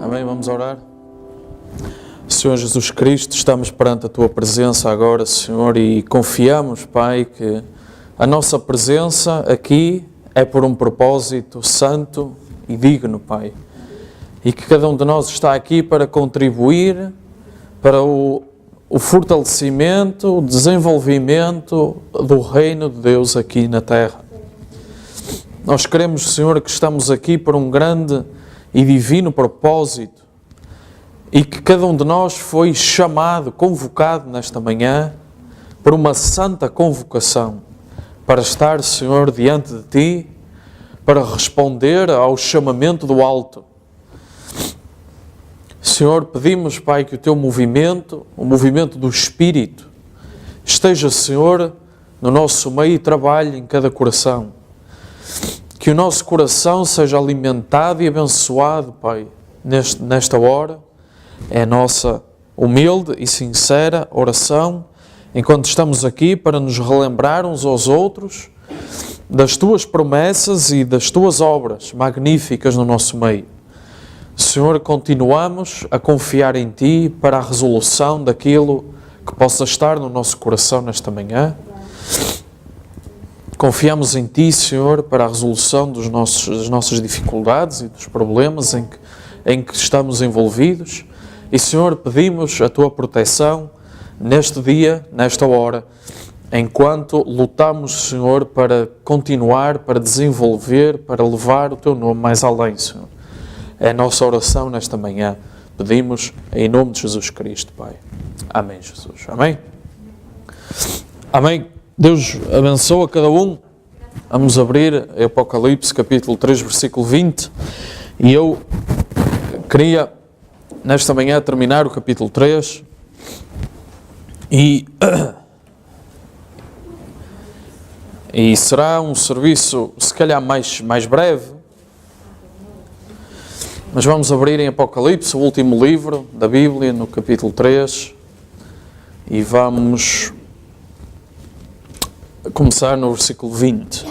Amém? Vamos orar. Senhor Jesus Cristo, estamos perante a Tua presença agora, Senhor, e confiamos, Pai, que a nossa presença aqui é por um propósito santo e digno, Pai. E que cada um de nós está aqui para contribuir para o fortalecimento, o desenvolvimento do reino de Deus aqui na terra. Nós queremos, Senhor, que estamos aqui por um grande e divino propósito e que cada um de nós foi chamado, convocado nesta manhã por uma santa convocação para estar, Senhor, diante de Ti, para responder ao chamamento do alto. Senhor, pedimos, Pai, que o Teu movimento, o movimento do Espírito, esteja, Senhor, no nosso meio e trabalhe em cada coração. Que o nosso coração seja alimentado e abençoado, Pai, nesta hora. É a nossa humilde e sincera oração, enquanto estamos aqui para nos relembrar uns aos outros das Tuas promessas e das Tuas obras magníficas no nosso meio. Senhor, continuamos a confiar em Ti para a resolução daquilo que possa estar no nosso coração nesta manhã. Confiamos em Ti, Senhor, para a resolução das nossas dificuldades e dos problemas em que estamos envolvidos. E, Senhor, pedimos a Tua proteção neste dia, nesta hora, enquanto lutamos, Senhor, para continuar, para desenvolver, para levar o Teu nome mais além, Senhor. É a nossa oração nesta manhã. Pedimos em nome de Jesus Cristo, Pai. Amém, Jesus. Amém? Amém. Deus abençoa cada um. Vamos abrir Apocalipse, capítulo 3, versículo 20. E eu queria, nesta manhã, terminar o capítulo 3. E será um serviço, se calhar, mais breve. Mas vamos abrir em Apocalipse, o último livro da Bíblia, no capítulo 3. E vamos começar no versículo 20,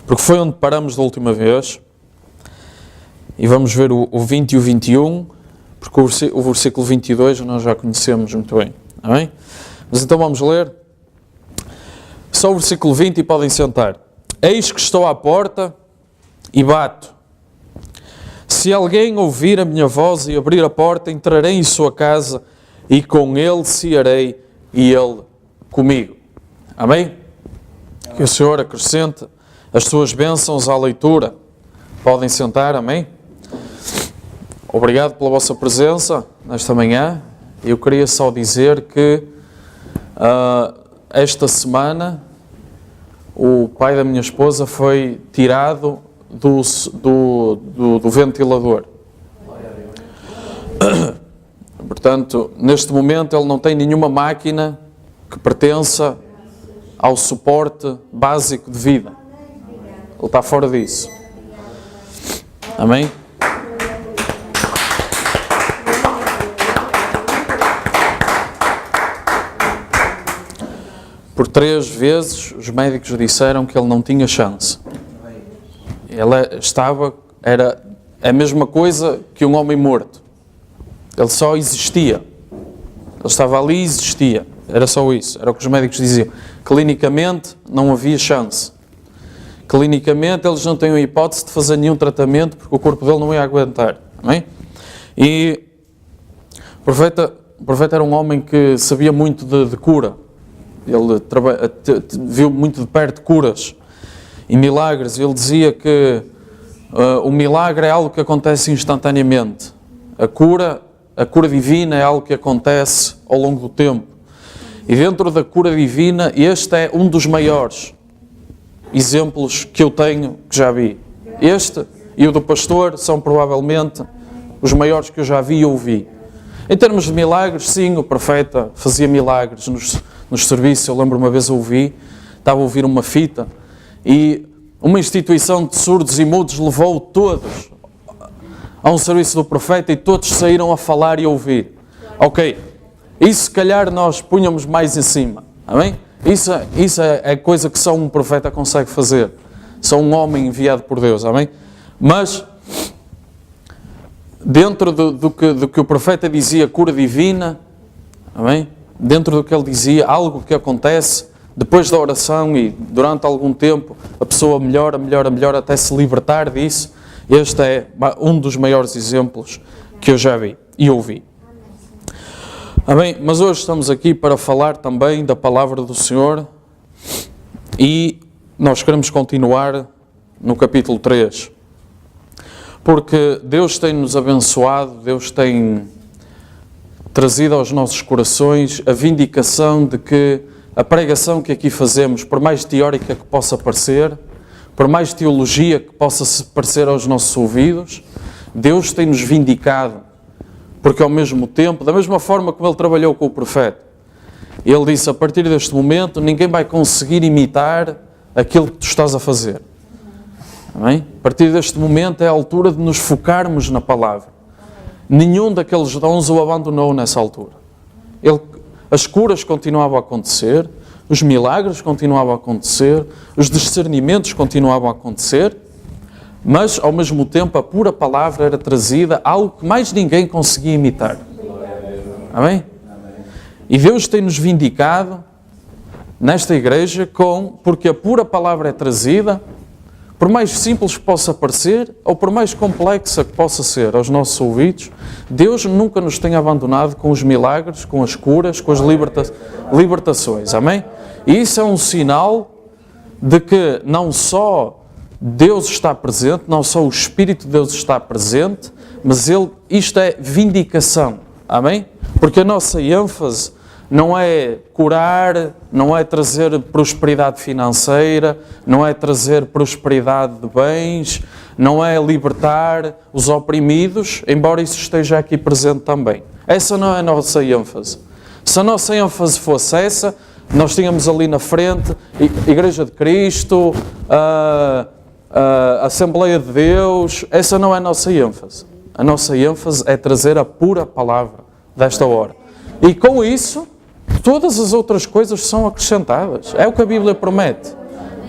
porque foi onde paramos da última vez, e vamos ver o 20 e o 21, porque o versículo 22 nós já conhecemos muito bem, amém? Mas então vamos ler só o versículo 20 e podem sentar. Eis que estou à porta e bato. Se alguém ouvir a minha voz e abrir a porta, entrarei em sua casa e com ele cearei e ele comigo. Amém? Que o Senhor acrescente as suas bênçãos à leitura. Podem sentar, amém? Obrigado pela vossa presença nesta manhã. Eu queria só dizer que esta semana o pai da minha esposa foi tirado do ventilador. Portanto, neste momento ele não tem nenhuma máquina que pertença ao suporte básico de vida. Ele está fora disso. Amém? Por 3 vezes os médicos disseram que ele não tinha chance. Era a mesma coisa que um homem morto. Ele só existia. Ele estava ali e existia. Era só isso. Era o que os médicos diziam. Clinicamente, não havia chance. Clinicamente, eles não têm a hipótese de fazer nenhum tratamento porque o corpo dele não ia aguentar. Amém? E o profeta era um homem que sabia muito de cura. Ele viu muito de perto curas e milagres. Ele dizia que o milagre é algo que acontece instantaneamente. A cura divina é algo que acontece ao longo do tempo. E dentro da cura divina, este é um dos maiores exemplos que eu tenho, que já vi. Este e o do pastor são provavelmente os maiores que eu já vi e ouvi. Em termos de milagres, sim, o profeta fazia milagres nos serviços. Eu lembro uma vez estava a ouvir uma fita e uma instituição de surdos e mudos levou todos a um serviço do profeta e todos saíram a falar e a ouvir. Ok, isso se calhar nós punhamos mais em cima, amém? Isso é coisa que só um profeta consegue fazer, só um homem enviado por Deus, amém? Mas dentro do que o profeta dizia, cura divina, amém? Dentro do que ele dizia, algo que acontece depois da oração e durante algum tempo, a pessoa melhora até se libertar disso. Este é um dos maiores exemplos que eu já vi e ouvi. Amém? Mas hoje estamos aqui para falar também da palavra do Senhor e nós queremos continuar no capítulo 3. Porque Deus tem-nos abençoado, Deus tem trazido aos nossos corações a vindicação de que a pregação que aqui fazemos, por mais teórica que possa parecer, por mais teologia que possa parecer aos nossos ouvidos, Deus tem-nos vindicado, porque ao mesmo tempo, da mesma forma como Ele trabalhou com o profeta, Ele disse, a partir deste momento, ninguém vai conseguir imitar aquilo que tu estás a fazer. Amém? A partir deste momento é a altura de nos focarmos na palavra. Nenhum daqueles dons o abandonou nessa altura. As curas continuavam a acontecer, os milagres continuavam a acontecer, os discernimentos continuavam a acontecer, mas ao mesmo tempo a pura palavra era trazida, algo que mais ninguém conseguia imitar. Amém? E Deus tem-nos vindicado nesta igreja porque a pura palavra é trazida, por mais simples que possa parecer, ou por mais complexa que possa ser aos nossos ouvidos, Deus nunca nos tem abandonado com os milagres, com as curas, com as libertações. Amém? E isso é um sinal de que não só Deus está presente, não só o Espírito de Deus está presente, mas isto é vindicação. Amém? Porque a nossa ênfase não é curar, não é trazer prosperidade financeira, não é trazer prosperidade de bens, não é libertar os oprimidos, embora isso esteja aqui presente também. Essa não é a nossa ênfase. Se a nossa ênfase fosse essa, nós tínhamos ali na frente Igreja de Cristo, a Assembleia de Deus. Essa não é a nossa ênfase. A nossa ênfase é trazer a pura palavra desta hora. E com isso, todas as outras coisas são acrescentadas. É o que a Bíblia promete.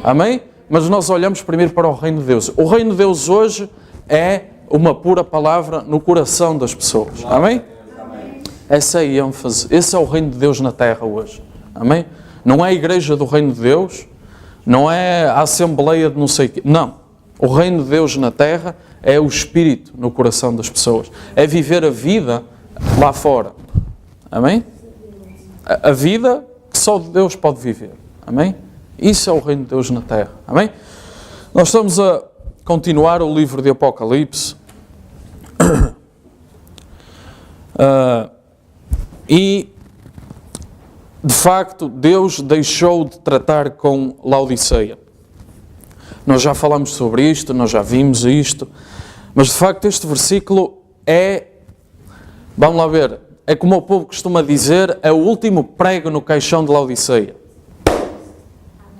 Amém? Mas nós olhamos primeiro para o Reino de Deus. O Reino de Deus hoje é uma pura palavra no coração das pessoas. Amém? Essa é a ênfase. Esse é o Reino de Deus na Terra hoje. Amém? Não é a Igreja do Reino de Deus, não é a Assembleia de não sei o quê. Não. O Reino de Deus na Terra é o Espírito no coração das pessoas. É viver a vida lá fora. Amém? A vida que só Deus pode viver. Amém? Isso é o Reino de Deus na Terra. Amém? Nós estamos a continuar o livro de Apocalipse. E, de facto, Deus deixou de tratar com Laodiceia. Nós já falamos sobre isto, nós já vimos isto. Mas, de facto, este versículo vamos lá ver, é como o povo costuma dizer, é o último prego no caixão de Laodiceia.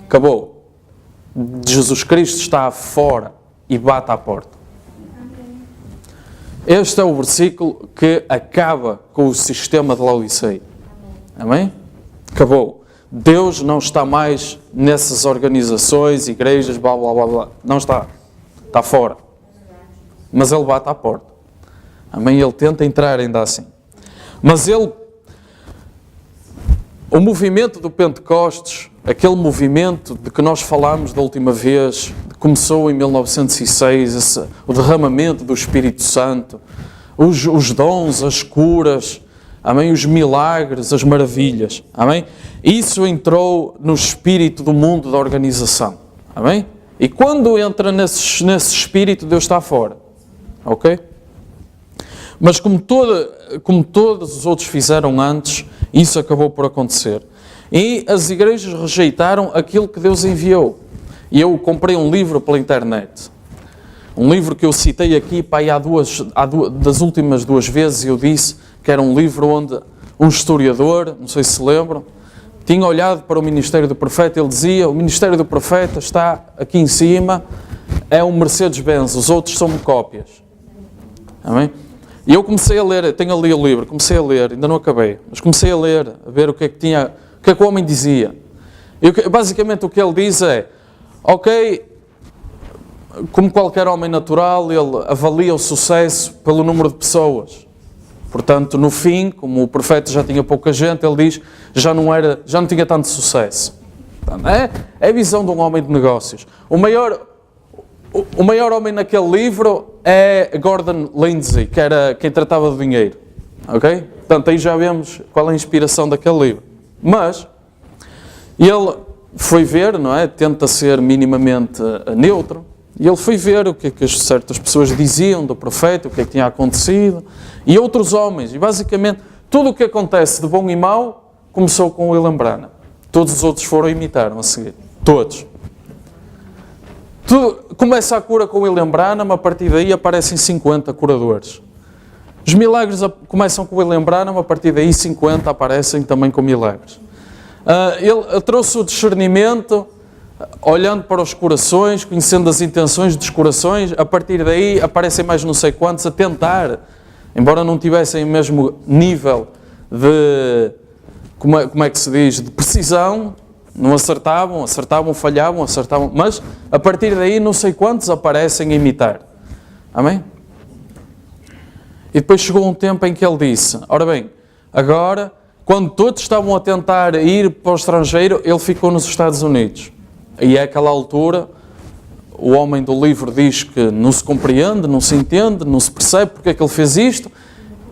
Acabou. Jesus Cristo está fora e bate à porta. Este é o versículo que acaba com o sistema de Laodiceia. Amém? Acabou. Deus não está mais nessas organizações, igrejas, blá blá blá blá. Não está. Está fora. Mas Ele bate à porta. Amém? Ele tenta entrar ainda assim. Mas o movimento do Pentecostes, aquele movimento de que nós falámos da última vez, começou em 1906, o derramamento do Espírito Santo, os dons, as curas, amém? Os milagres, as maravilhas, amém? Isso entrou no espírito do mundo da organização, amém? E quando entra nesse espírito, Deus está fora, ok? Mas como todos os outros fizeram antes, isso acabou por acontecer. E as igrejas rejeitaram aquilo que Deus enviou. E eu comprei um livro pela internet. Um livro que eu citei aqui, das últimas duas vezes, eu disse que era um livro onde um historiador, não sei se se lembram, tinha olhado para o ministério do profeta, ele dizia, o ministério do profeta está aqui em cima, é um Mercedes-Benz, os outros são cópias. Amém? E eu comecei a ler, tenho ali o livro, comecei a ler, ainda não acabei, mas comecei a ler, a ver o que é que o homem dizia. E basicamente o que ele diz é, ok, como qualquer homem natural, ele avalia o sucesso pelo número de pessoas. Portanto, no fim, como o profeta já tinha pouca gente, ele diz, já não tinha tanto sucesso. Portanto, é a visão de um homem de negócios. O maior homem naquele livro é Gordon Lindsay, que era quem tratava do dinheiro. Ok? Portanto, aí já vemos qual é a inspiração daquele livro. Mas, ele foi ver, não é? Tenta ser minimamente neutro. E ele foi ver o que é que certas pessoas diziam do profeta, o que é que tinha acontecido, e outros homens. E basicamente, tudo o que acontece de bom e mau começou com o William Branham. Todos os outros foram e imitaram a seguir. Todos. Começa a cura com o William Branham, a partir daí aparecem 50 curadores. Os milagres começam com o William Branham, a partir daí 50 aparecem também com milagres. Ele trouxe o discernimento, olhando para os corações, conhecendo as intenções dos corações, a partir daí aparecem mais não sei quantos a tentar, embora não tivessem o mesmo nível de, como é que se diz, de precisão, não acertavam, falhavam, mas a partir daí não sei quantos aparecem a imitar. Amém? E depois chegou um tempo em que ele disse, ora bem, agora, quando todos estavam a tentar ir para o estrangeiro, ele ficou nos Estados Unidos. E é aquela altura, o homem do livro diz que não se compreende, não se entende, não se percebe porque é que ele fez isto.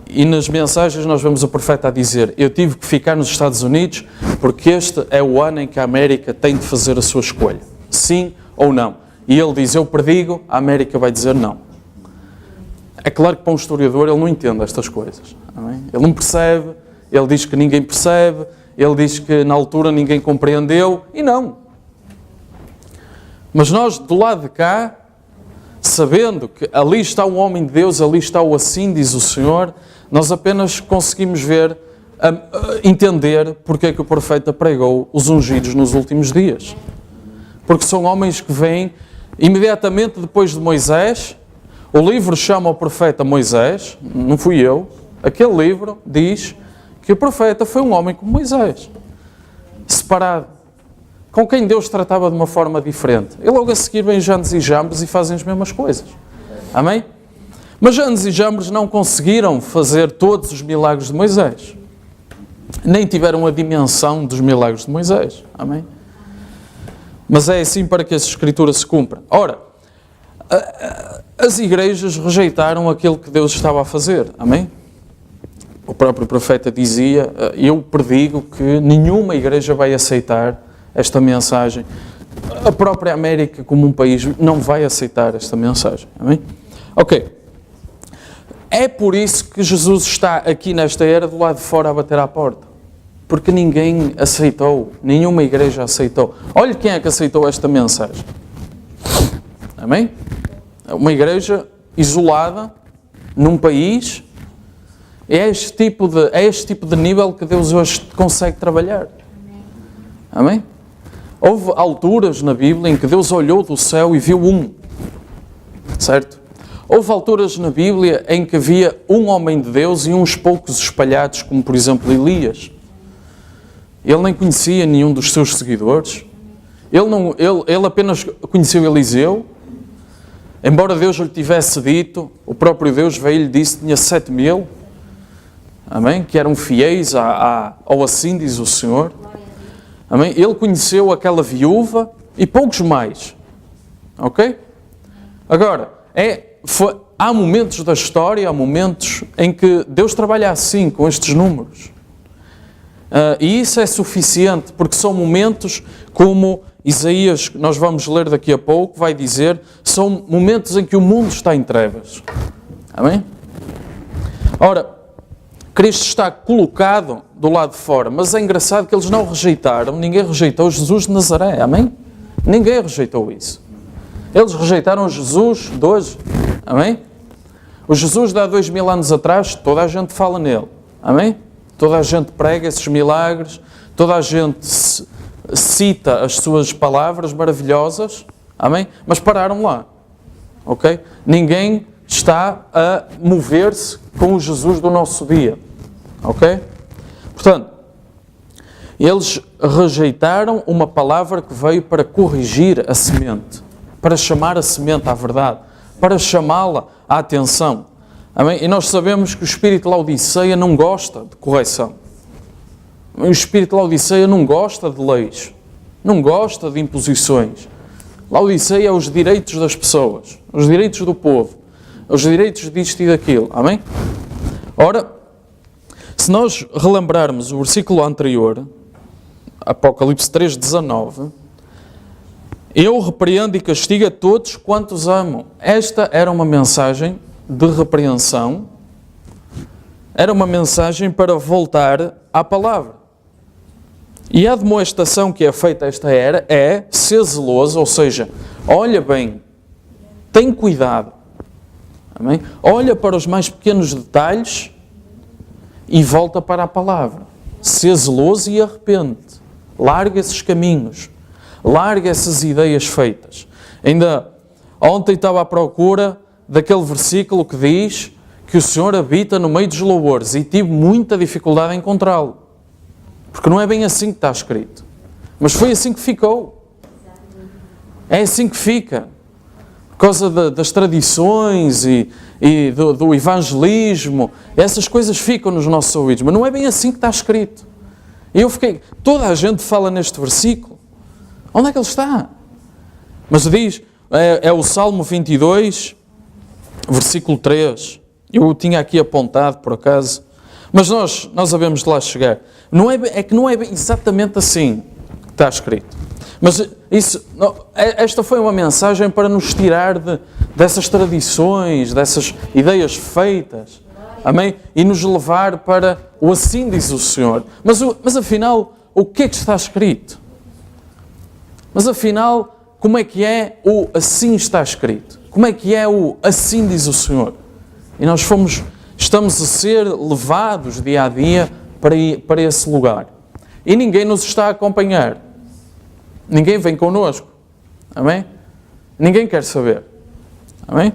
E nas mensagens nós vemos o profeta a dizer, eu tive que ficar nos Estados Unidos porque este é o ano em que a América tem de fazer a sua escolha. Sim ou não. E ele diz, eu predigo, a América vai dizer não. É claro que para um historiador ele não entende estas coisas. Amém? Ele não percebe, ele diz que ninguém percebe, ele diz que na altura ninguém compreendeu, e não. Mas nós, do lado de cá, sabendo que ali está um homem de Deus, ali está o assim diz o Senhor, nós apenas conseguimos ver, entender porque é que o profeta pregou os ungidos nos últimos dias. Porque são homens que vêm imediatamente depois de Moisés. O livro chama o profeta Moisés, não fui eu. Aquele livro diz que o profeta foi um homem como Moisés, separado, com quem Deus tratava de uma forma diferente. E logo a seguir vem Janes e Jambres e fazem as mesmas coisas. Amém? Mas Janes e Jambres não conseguiram fazer todos os milagres de Moisés. Nem tiveram a dimensão dos milagres de Moisés. Amém? Mas é assim para que essa escritura se cumpra. Ora, as igrejas rejeitaram aquilo que Deus estava a fazer. Amém? O próprio profeta dizia, eu predigo que nenhuma igreja vai aceitar esta mensagem. A própria América, como um país, não vai aceitar esta mensagem. Amém? Ok. É por isso que Jesus está aqui nesta era do lado de fora a bater à porta. Porque ninguém aceitou, nenhuma igreja aceitou. Olha quem é que aceitou esta mensagem. Amém? Uma igreja isolada, num país. É este tipo de nível que Deus hoje consegue trabalhar. Amém? Houve alturas na Bíblia em que Deus olhou do céu e viu um. Certo? Houve alturas na Bíblia em que havia um homem de Deus e uns poucos espalhados, como por exemplo Elias. Ele nem conhecia nenhum dos seus seguidores. Ele apenas conheceu Eliseu. Embora Deus lhe tivesse dito, o próprio Deus veio e lhe disse que tinha 7.000. Amém? Que eram fiéis ao assim diz o Senhor. Amém? Ele conheceu aquela viúva e poucos mais. Ok? Agora, há momentos da história, há momentos em que Deus trabalha assim, com estes números. E isso é suficiente, porque são momentos como Isaías, que nós vamos ler daqui a pouco, vai dizer, são momentos em que o mundo está em trevas. Amém? Ora, Cristo está colocado do lado de fora, mas é engraçado que eles não rejeitaram, ninguém rejeitou Jesus de Nazaré, amém? Ninguém rejeitou isso. Eles rejeitaram Jesus de hoje, amém? O Jesus de há 2000 anos atrás, toda a gente fala nele, amém? Toda a gente prega esses milagres, toda a gente cita as suas palavras maravilhosas, amém? Mas pararam lá, ok? Ninguém está a mover-se com o Jesus do nosso dia, ok? Portanto, eles rejeitaram uma palavra que veio para corrigir a semente. para chamar a semente à verdade, para chamá-la à atenção. Amém? E nós sabemos que o espírito de Laodiceia não gosta de correção. O espírito de Laodiceia não gosta de leis, não gosta de imposições. Laodiceia é os direitos das pessoas, os direitos do povo, os direitos disto e daquilo. Amém? Ora, se nós relembrarmos o versículo anterior, Apocalipse 3,19, eu repreendo e castigo a todos quantos amo. Esta era uma mensagem de repreensão, era uma mensagem para voltar à palavra. E a demonstração que é feita a esta era é ser zeloso, ou seja, olha bem, tem cuidado. Amém? Olha para os mais pequenos detalhes e volta para a palavra. Ser zeloso e arrepende. Larga esses caminhos. Larga essas ideias feitas. Ainda ontem estava à procura daquele versículo que diz que o Senhor habita no meio dos louvores e tive muita dificuldade em encontrá-lo. Porque não é bem assim que está escrito. Mas foi assim que ficou. É assim que fica. Por causa das tradições e do evangelismo, essas coisas ficam nos nossos ouvidos. Mas não é bem assim que está escrito. E eu fiquei... Toda a gente fala neste versículo. Onde é que ele está? Mas diz... É o Salmo 22, versículo 3. Eu o tinha aqui apontado, por acaso. Mas nós havemos de lá chegar. É que não é exatamente assim que está escrito. Mas esta foi uma mensagem para nos tirar dessas tradições, dessas ideias feitas. Amém? E nos levar para o assim diz o Senhor. Mas afinal, o que é que está escrito? Mas afinal, como é que é o assim está escrito? Como é que é o assim diz o Senhor? E nós estamos a ser levados dia a dia para esse lugar. E ninguém nos está a acompanhar. Ninguém vem connosco. Amém? Ninguém quer saber. Amém?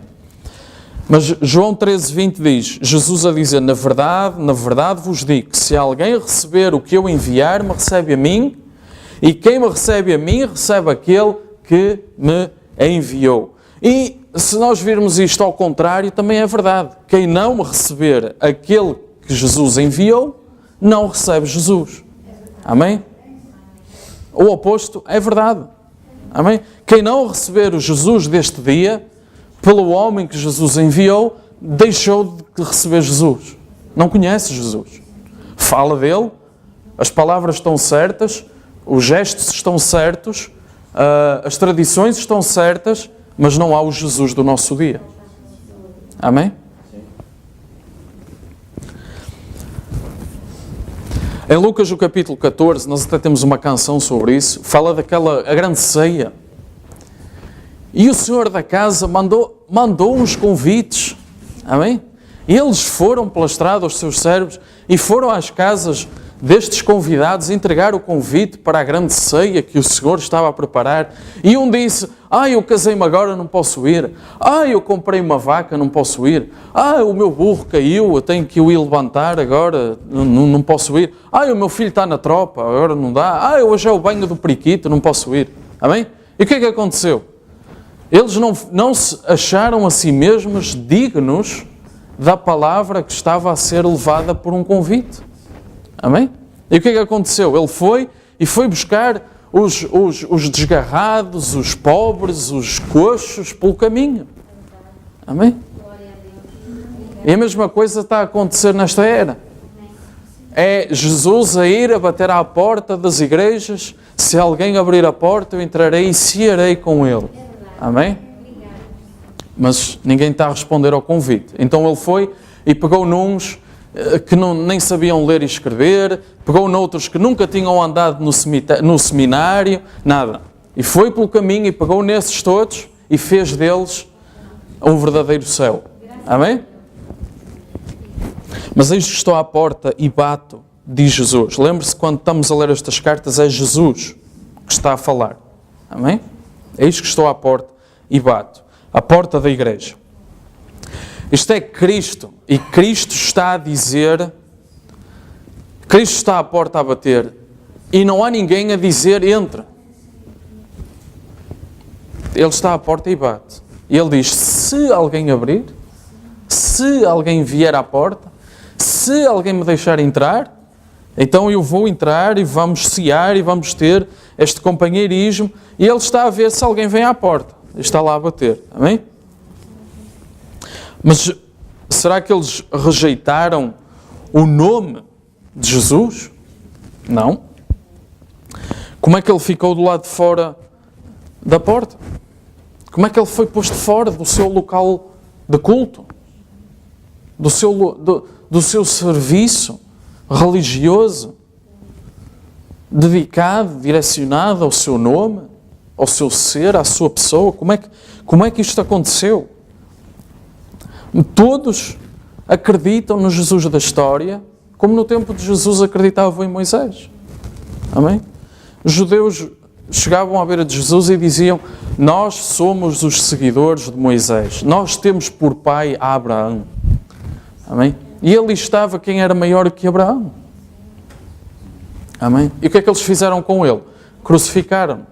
Mas João 13:20 diz, Jesus a dizer, na verdade vos digo que se alguém receber o que eu enviar, me recebe a mim, e quem me recebe a mim, recebe aquele que me enviou. E se nós virmos isto ao contrário, também é verdade. Quem não receber aquele que Jesus enviou, não recebe Jesus. Amém? O oposto é verdade. Amém? Quem não receber o Jesus deste dia, pelo homem que Jesus enviou, deixou de receber Jesus. Não conhece Jesus. Fala dele, as palavras estão certas, os gestos estão certos, as tradições estão certas, mas não há o Jesus do nosso dia. Amém? Em Lucas, o capítulo 14, nós até temos uma canção sobre isso, fala a grande ceia. E o senhor da casa mandou uns convites. Amém? E eles foram pela estrada, os seus servos, e foram às casas destes convidados entregar o convite para a grande ceia que o Senhor estava a preparar. E um disse, eu casei-me agora, não posso ir. Eu comprei uma vaca, não posso ir. O meu burro caiu, eu tenho que o ir levantar agora, não posso ir. O meu filho está na tropa, agora não dá. Hoje é o banho do periquito, não posso ir. Amém? E o que é que aconteceu? Eles não se acharam a si mesmos dignos da palavra que estava a ser levada por um convite. Amém? E o que é que aconteceu? Ele foi buscar os desgarrados, os pobres, os coxos pelo caminho. Amém? E a mesma coisa está a acontecer nesta era. É Jesus a ir a bater à porta das igrejas. Se alguém abrir a porta, eu entrarei e cearei com ele. Amém? Mas ninguém está a responder ao convite. Então ele foi e pegou nuns que nem sabiam ler e escrever, pegou noutros que nunca tinham andado no seminário, nada. E foi pelo caminho e pegou nesses todos e fez deles um verdadeiro céu. Amém? Mas eis que estou à porta e bato, diz Jesus. Lembre-se, quando estamos a ler estas cartas, é Jesus que está a falar. Amém? Eis que estou à porta e bato. A porta da igreja. Isto é Cristo. E Cristo está a dizer, Cristo está à porta a bater. E não há ninguém a dizer, entra. Ele está à porta e bate. E ele diz, se alguém abrir, se alguém vier à porta, se alguém me deixar entrar, então eu vou entrar e vamos cear e vamos ter este companheirismo. E ele está a ver se alguém vem à porta. Está lá a bater. Amém? Mas será que eles rejeitaram o nome de Jesus? Não. Como é que ele ficou do lado de fora da porta? Como é que ele foi posto fora do seu local de culto? Do seu serviço religioso? Dedicado, direcionado ao seu nome, ao seu ser, à sua pessoa? Como é que isto aconteceu? Todos acreditam no Jesus da história, como no tempo de Jesus acreditavam em Moisés. Amém? Os judeus chegavam à beira de Jesus e diziam, nós somos os seguidores de Moisés. Nós temos por pai a Abraão. Amém? E ele estava quem era maior que Abraão. Amém? E o que é que eles fizeram com ele? Crucificaram.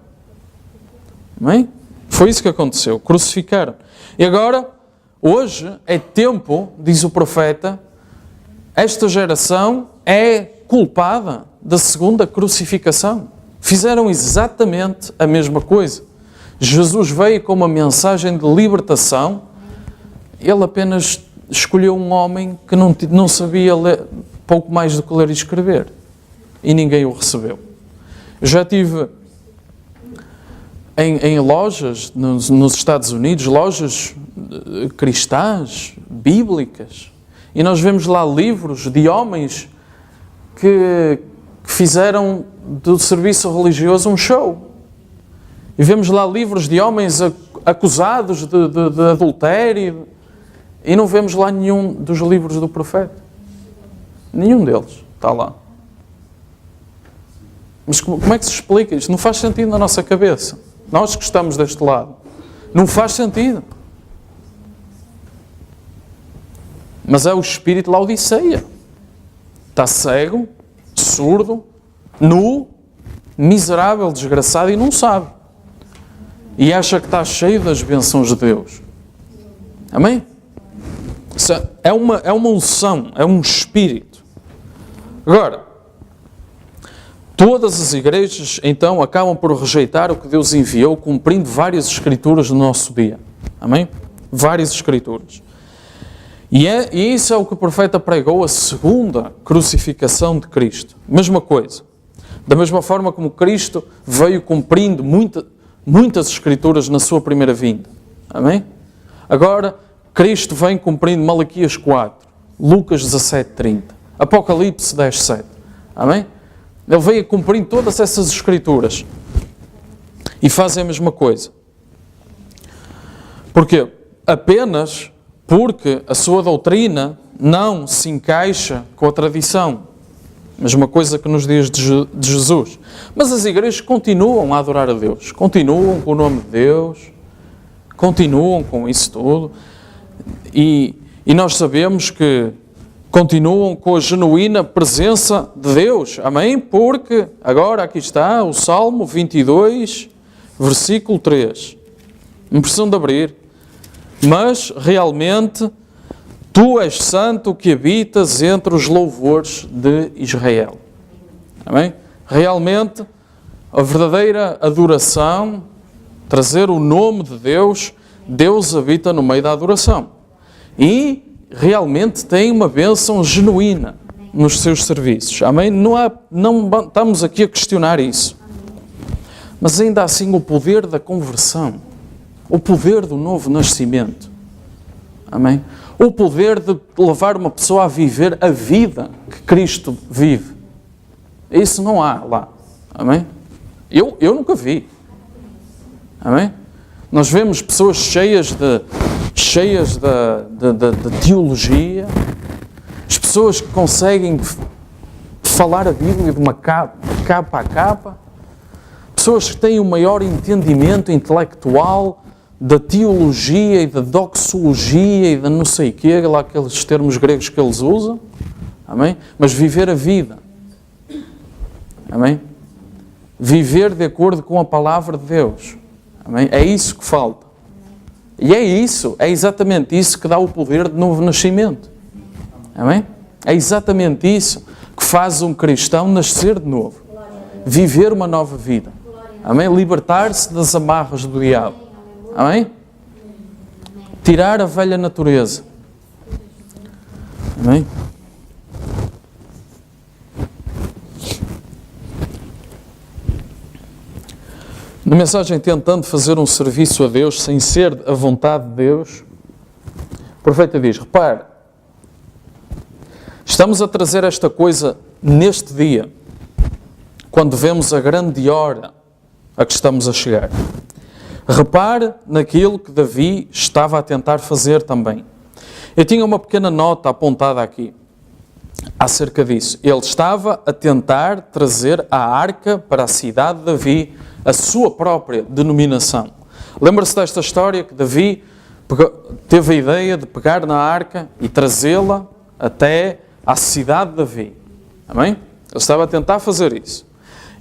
Amém? Foi isso que aconteceu. Crucificaram. E agora, hoje é tempo, diz o profeta, esta geração é culpada da segunda crucificação. Fizeram exatamente a mesma coisa. Jesus veio com uma mensagem de libertação. Ele apenas escolheu um homem que não sabia ler, pouco mais do que ler e escrever. E ninguém o recebeu. Eu já estive em lojas nos Estados Unidos, lojas cristãs, bíblicas, e nós vemos lá livros de homens que fizeram do serviço religioso um show. E vemos lá livros de homens acusados de adultério, e não vemos lá nenhum dos livros do profeta. Nenhum deles está lá. Mas como é que se explica isto? Não faz sentido na nossa cabeça. Nós que estamos deste lado. Não faz sentido. Mas é o espírito de Laodiceia. Está cego, surdo, nu, miserável, desgraçado e não sabe. E acha que está cheio das bênçãos de Deus. Amém? É uma unção, é um espírito. Agora, todas as igrejas, então, acabam por rejeitar o que Deus enviou, cumprindo várias escrituras no nosso dia. Amém? Várias escrituras. E isso é o que o profeta pregou, a segunda crucificação de Cristo. Mesma coisa. Da mesma forma como Cristo veio cumprindo muitas escrituras na sua primeira vinda. Amém? Agora, Cristo vem cumprindo Malaquias 4, Lucas 17:30, Apocalipse 10:7. Amém? Ele veio cumprindo todas essas escrituras. E fazem a mesma coisa. Porquê? Apenas porque a sua doutrina não se encaixa com a tradição. Mesma coisa que nos dias de Jesus. Mas as igrejas continuam a adorar a Deus. Continuam com o nome de Deus. Continuam com isso tudo. E nós sabemos que continuam com a genuína presença de Deus. Amém? Porque agora aqui está o Salmo 22, versículo 3. Não precisam de abrir. Mas realmente tu és santo que habitas entre os louvores de Israel. Amém? Realmente a verdadeira adoração, trazer o nome de Deus, Deus habita no meio da adoração. E realmente tem uma bênção genuína nos seus serviços. Amém? Não estamos aqui a questionar isso. Mas ainda assim o poder da conversão, o poder do novo nascimento. Amém? O poder de levar uma pessoa a viver a vida que Cristo vive. Isso não há lá. Amém? Eu nunca vi. Amém? Nós vemos pessoas cheias de teologia, as pessoas que conseguem falar a Bíblia de uma capa a capa, pessoas que têm o maior entendimento intelectual da teologia e da doxologia e da não sei o quê, lá aqueles termos gregos que eles usam. Amém? Mas viver a vida. Amém? Viver de acordo com a palavra de Deus. Amém? É isso que falta. E é exatamente isso que dá o poder de novo nascimento. Amém? É exatamente isso que faz um cristão nascer de novo. Viver uma nova vida. Amém? Libertar-se das amarras do diabo. Amém? Tirar a velha natureza. Amém? Na mensagem tentando fazer um serviço a Deus sem ser a vontade de Deus, o profeta diz, repare, estamos a trazer esta coisa neste dia, quando vemos a grande hora a que estamos a chegar. Repare naquilo que Davi estava a tentar fazer também. Eu tinha uma pequena nota apontada aqui, acerca disso. Ele estava a tentar trazer a arca para a cidade de Davi, a sua própria denominação. Lembra-se desta história que Davi teve a ideia de pegar na arca e trazê-la até à cidade de Davi. Amém? Ele estava a tentar fazer isso.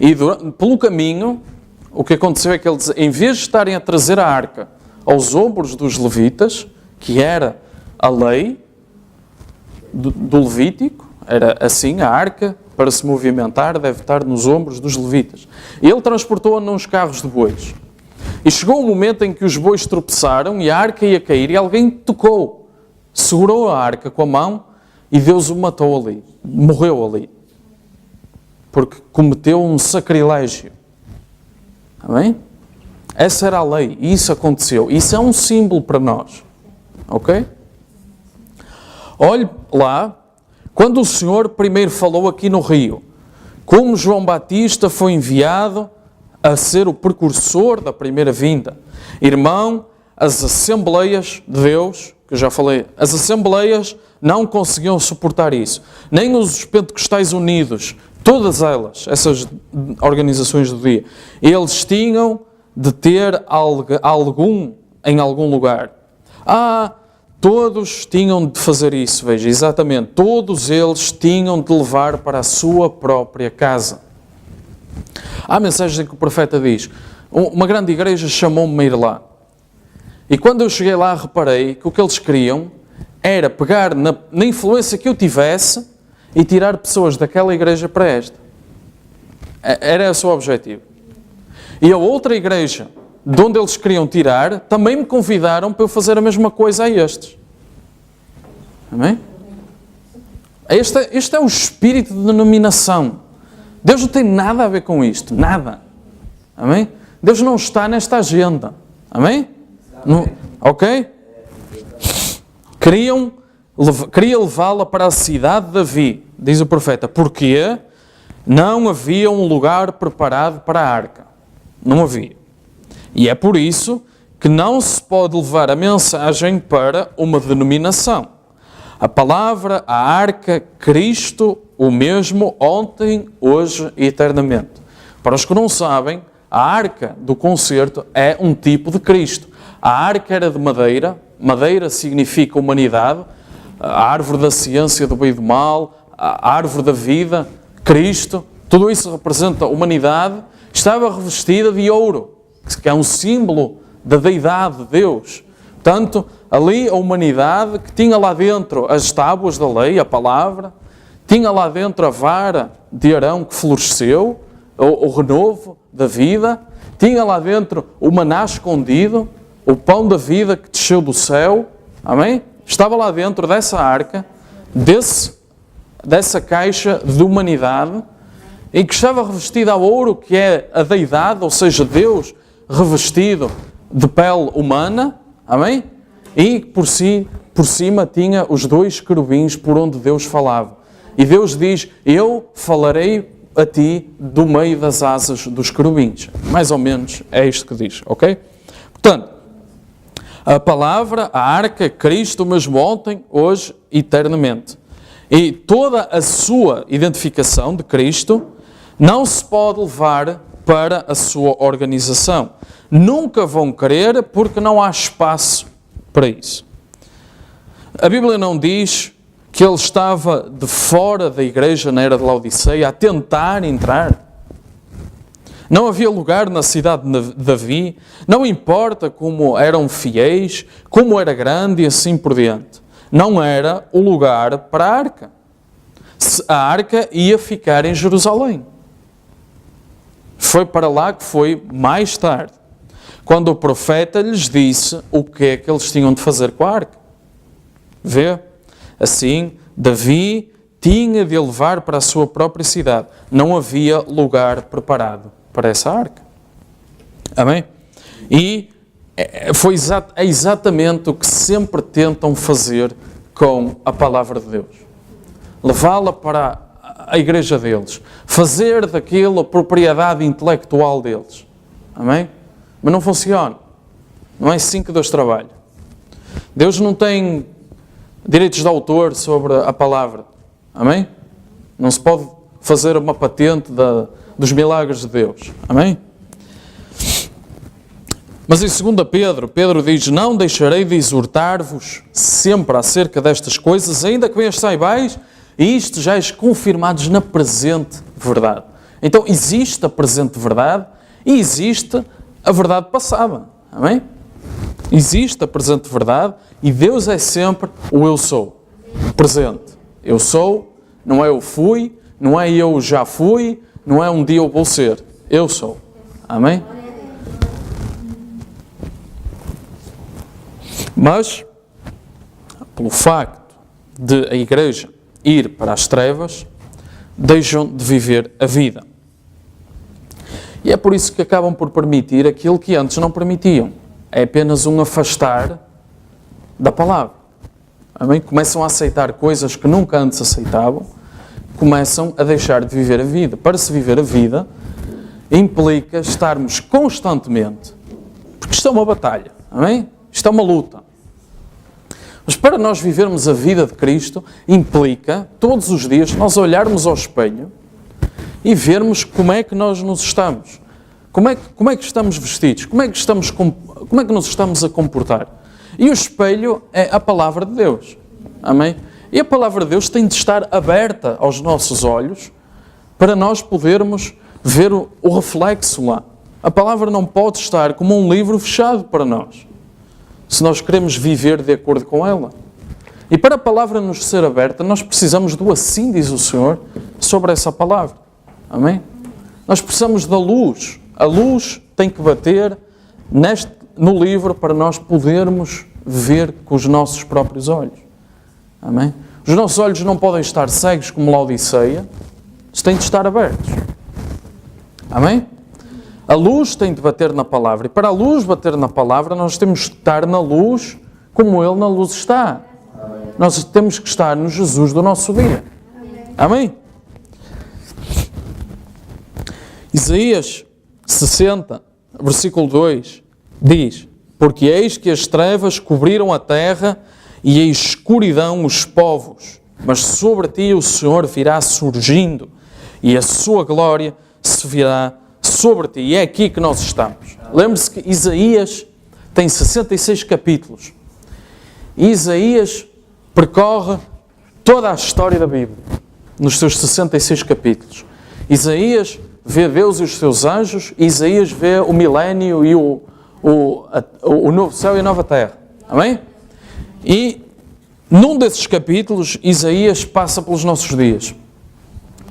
E pelo caminho, o que aconteceu é que eles, em vez de estarem a trazer a arca aos ombros dos levitas, que era a lei do Levítico, era assim, a arca, para se movimentar, deve estar nos ombros dos levitas. Ele transportou-a nos carros de bois. E chegou um momento em que os bois tropeçaram e a arca ia cair e alguém tocou, segurou a arca com a mão e Deus o matou ali, morreu ali. Porque cometeu um sacrilégio. Amém? Essa era a lei e isso aconteceu. Isso é um símbolo para nós. Ok? Olhe lá, quando o Senhor primeiro falou aqui no rio, como João Batista foi enviado a ser o precursor da primeira vinda. Irmão, as assembleias de Deus, que eu já falei, as assembleias não conseguiam suportar isso. Nem os pentecostais unidos, todas elas, essas organizações do dia, eles tinham de ter algum em algum lugar. Todos tinham de fazer isso, veja, exatamente. Todos eles tinham de levar para a sua própria casa. Há mensagens em que o profeta diz, uma grande igreja chamou-me a ir lá. E quando eu cheguei lá, reparei que o que eles queriam era pegar na influência que eu tivesse e tirar pessoas daquela igreja para esta. Era esse o objetivo. E a outra igreja, de onde eles queriam tirar, também me convidaram para eu fazer a mesma coisa a estes. Amém? Este é o espírito de denominação. Deus não tem nada a ver com isto. Nada. Amém? Deus não está nesta agenda. Amém? Não, ok? Queria levá-la para a cidade de Davi, diz o profeta, porque não havia um lugar preparado para a arca. Não havia. E é por isso que não se pode levar a mensagem para uma denominação. A palavra, a arca, Cristo, o mesmo ontem, hoje e eternamente. Para os que não sabem, a arca do concerto é um tipo de Cristo. A arca era de madeira, madeira significa humanidade, a árvore da ciência do bem e do mal, a árvore da vida, Cristo, tudo isso representa a humanidade, estava revestida de ouro, que é um símbolo da deidade de Deus. Portanto, ali a humanidade que tinha lá dentro as tábuas da lei, a palavra, tinha lá dentro a vara de Arão que floresceu, o renovo da vida, tinha lá dentro o maná escondido, o pão da vida que desceu do céu, amém? Estava lá dentro dessa arca, dessa caixa de humanidade, em que estava revestida a ouro, que é a deidade, ou seja, Deus revestido de pele humana, amém? E por cima tinha os dois querubins por onde Deus falava. E Deus diz, eu falarei a ti do meio das asas dos querubins. Mais ou menos é isto que diz, ok? Portanto, a palavra, a arca, Cristo, mesmo ontem, hoje, eternamente. E toda a sua identificação de Cristo não se pode levar para a sua organização. Nunca vão querer porque não há espaço para isso. A Bíblia não diz que ele estava de fora da igreja na era de Laodiceia a tentar entrar. Não havia lugar na cidade de Davi, não importa como eram fiéis, como era grande e assim por diante. Não era o lugar para a arca. A arca ia ficar em Jerusalém. Foi para lá que foi mais tarde, quando o profeta lhes disse o que é que eles tinham de fazer com a arca. Vê? Assim, Davi tinha de levar para a sua própria cidade. Não havia lugar preparado para essa arca. Amém? E é exatamente o que sempre tentam fazer com a palavra de Deus. Levá-la para a igreja deles. Fazer daquilo a propriedade intelectual deles. Amém? Mas não funciona. Não é assim que Deus trabalha. Deus não tem direitos de autor sobre a palavra. Amém? Não se pode fazer uma patente dos milagres de Deus. Amém? Mas em 2 Pedro, Pedro diz: não deixarei de exortar-vos sempre acerca destas coisas, ainda que bem as saibais, e isto já é confirmados na presente verdade. Então existe a presente verdade e existe a verdade passada. Amém? Existe a presente verdade e Deus é sempre o eu sou. Presente. Eu sou, não é eu fui, não é eu já fui, não é um dia eu vou ser. Eu sou. Amém? Mas, pelo facto de a igreja ir para as trevas, deixam de viver a vida. E é por isso que acabam por permitir aquilo que antes não permitiam. É apenas um afastar da palavra. Amém? Começam a aceitar coisas que nunca antes aceitavam, começam a deixar de viver a vida. Para se viver a vida, implica estarmos constantemente, porque isto é uma batalha, amém? Isto é uma luta. Mas para nós vivermos a vida de Cristo, implica, todos os dias, nós olharmos ao espelho e vermos como é que nós nos estamos. Como é que estamos vestidos? Como é que nos estamos a comportar? E o espelho é a palavra de Deus. Amém? E a palavra de Deus tem de estar aberta aos nossos olhos para nós podermos ver o reflexo lá. A palavra não pode estar como um livro fechado para nós, se nós queremos viver de acordo com ela. E para a palavra nos ser aberta, nós precisamos do assim diz o Senhor sobre essa palavra. Amém? Nós precisamos da luz. A luz tem que bater no livro para nós podermos ver com os nossos próprios olhos. Amém? Os nossos olhos não podem estar cegos como Laodiceia, eles têm de estar abertos. Amém? A luz tem de bater na palavra. E para a luz bater na palavra, nós temos de estar na luz como Ele na luz está. Amém. Nós temos que estar no Jesus do nosso dia. Amém? Isaías 60, versículo 2, diz: porque eis que as trevas cobriram a terra e a escuridão os povos, mas sobre ti o Senhor virá surgindo e a sua glória se virá sobre ti. E é aqui que nós estamos. Lembre-se que Isaías tem 66 capítulos. E Isaías percorre toda a história da Bíblia nos seus 66 capítulos. Isaías vê Deus e os seus anjos. Isaías vê o milénio e o novo céu e a nova terra. Amém? E num desses capítulos, Isaías passa pelos nossos dias,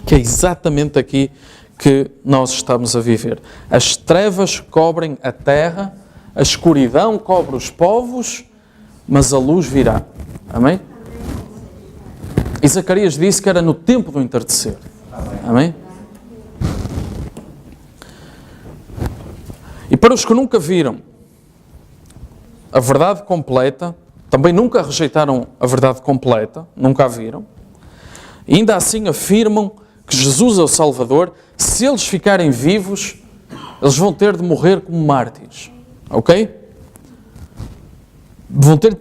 que é exatamente aqui que nós estamos a viver. As trevas cobrem a terra, a escuridão cobre os povos, mas a luz virá. Amém? E Zacarias disse que era no tempo do entardecer. Amém? E para os que nunca viram a verdade completa, também nunca rejeitaram a verdade completa, nunca a viram, e ainda assim afirmam que Jesus é o Salvador. Se eles ficarem vivos, eles vão ter de morrer como mártires. Ok? Vão ter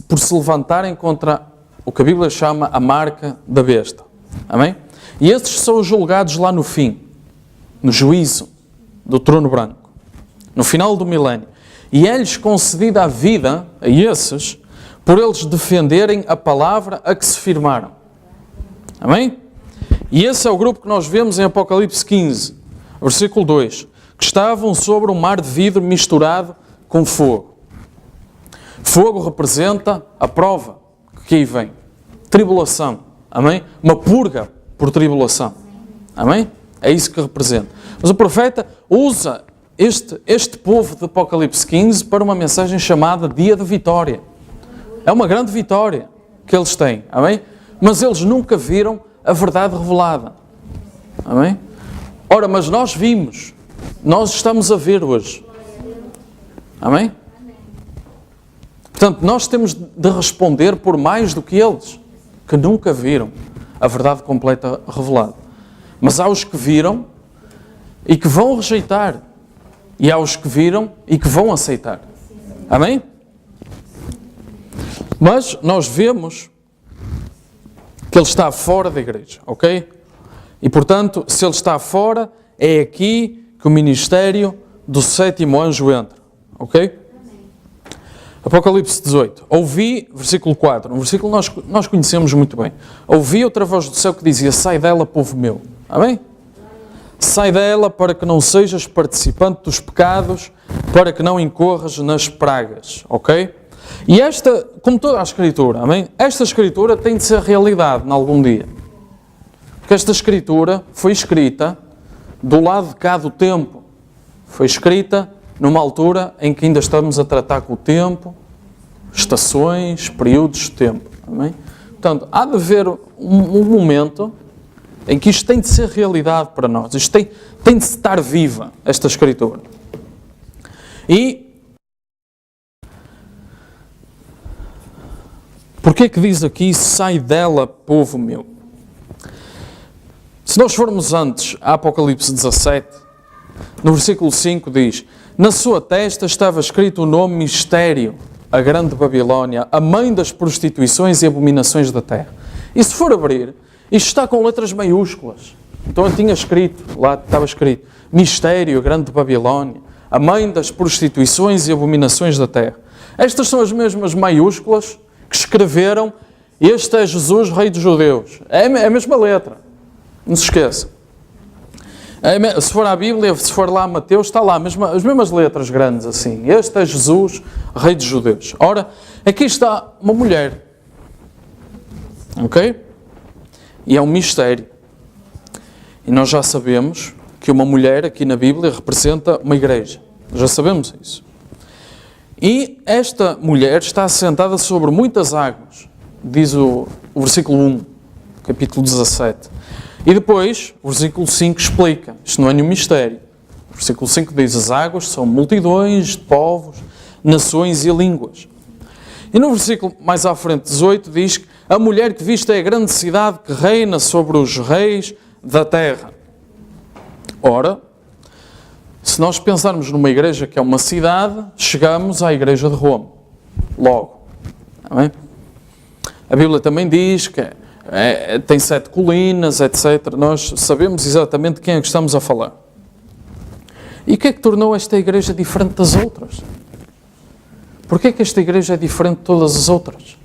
por se levantarem contra o que a Bíblia chama a marca da besta. Amém? E esses são os julgados lá no fim, no juízo do trono branco, no final do milénio. E é-lhes concedida a vida, a esses, por eles defenderem a palavra a que se firmaram. Amém? E esse é o grupo que nós vemos em Apocalipse 15, Versículo 2. Que estavam sobre um mar de vidro misturado com fogo. Fogo representa a prova que aí vem. Tribulação. Amém? Uma purga por tribulação. Amém? É isso que representa. Mas o profeta usa este povo de Apocalipse 15 para uma mensagem chamada Dia de Vitória. É uma grande vitória que eles têm. Amém? Mas eles nunca viram a verdade revelada. Amém? Ora, mas nós vimos. Nós estamos a ver hoje. Amém? Portanto, nós temos de responder por mais do que eles, que nunca viram a verdade completa revelada. Mas há os que viram e que vão rejeitar. E há os que viram e que vão aceitar. Amém? Mas nós vemos que ele está fora da igreja, ok? E portanto, se ele está fora, é aqui que o ministério do sétimo anjo entra, ok? Apocalipse 18. Ouvi, versículo 4, um versículo que nós conhecemos muito bem. Ouvi outra voz do céu que dizia: sai dela, povo meu. Amém? Sai dela para que não sejas participante dos pecados, para que não incorras nas pragas, ok? E esta, como toda a Escritura, amém? Esta Escritura tem de ser realidade em algum dia. Porque esta Escritura foi escrita do lado de cá do tempo. Foi escrita numa altura em que ainda estamos a tratar com o tempo, estações, períodos de tempo. Amém? Portanto, há de haver um momento em que isto tem de ser realidade para nós. Isto tem de estar viva, esta Escritura. E porquê que diz aqui: sai dela, povo meu? Se nós formos antes a Apocalipse 17, no versículo 5 diz: na sua testa estava escrito o nome mistério, a grande Babilónia, a mãe das prostituições e abominações da terra. E se for abrir, isto está com letras maiúsculas. Então eu tinha escrito, lá estava escrito, mistério, a grande Babilónia, a mãe das prostituições e abominações da terra. Estas são as mesmas maiúsculas que escreveram: este é Jesus, rei dos judeus. É a mesma letra. Não se esqueça. Se for à Bíblia, se for lá a Mateus, está lá as mesmas letras grandes assim. Este é Jesus, rei dos judeus. Ora, aqui está uma mulher. Ok? E é um mistério. E nós já sabemos que uma mulher aqui na Bíblia representa uma igreja. Já sabemos isso. E esta mulher está assentada sobre muitas águas. Diz o versículo 1, capítulo 17. E depois, o versículo 5 explica. Isto não é nenhum mistério. O versículo 5 diz: as águas são multidões de povos, nações e línguas. E no versículo mais à frente, 18, diz que a mulher que viste é a grande cidade que reina sobre os reis da terra. Ora, se nós pensarmos numa igreja que é uma cidade, chegamos à igreja de Roma. Logo. Amém? A Bíblia também diz que tem 7 colinas, etc. Nós sabemos exatamente de quem é que estamos a falar. E o que é que tornou esta igreja diferente das outras? Porquê é que esta igreja é diferente de todas as outras?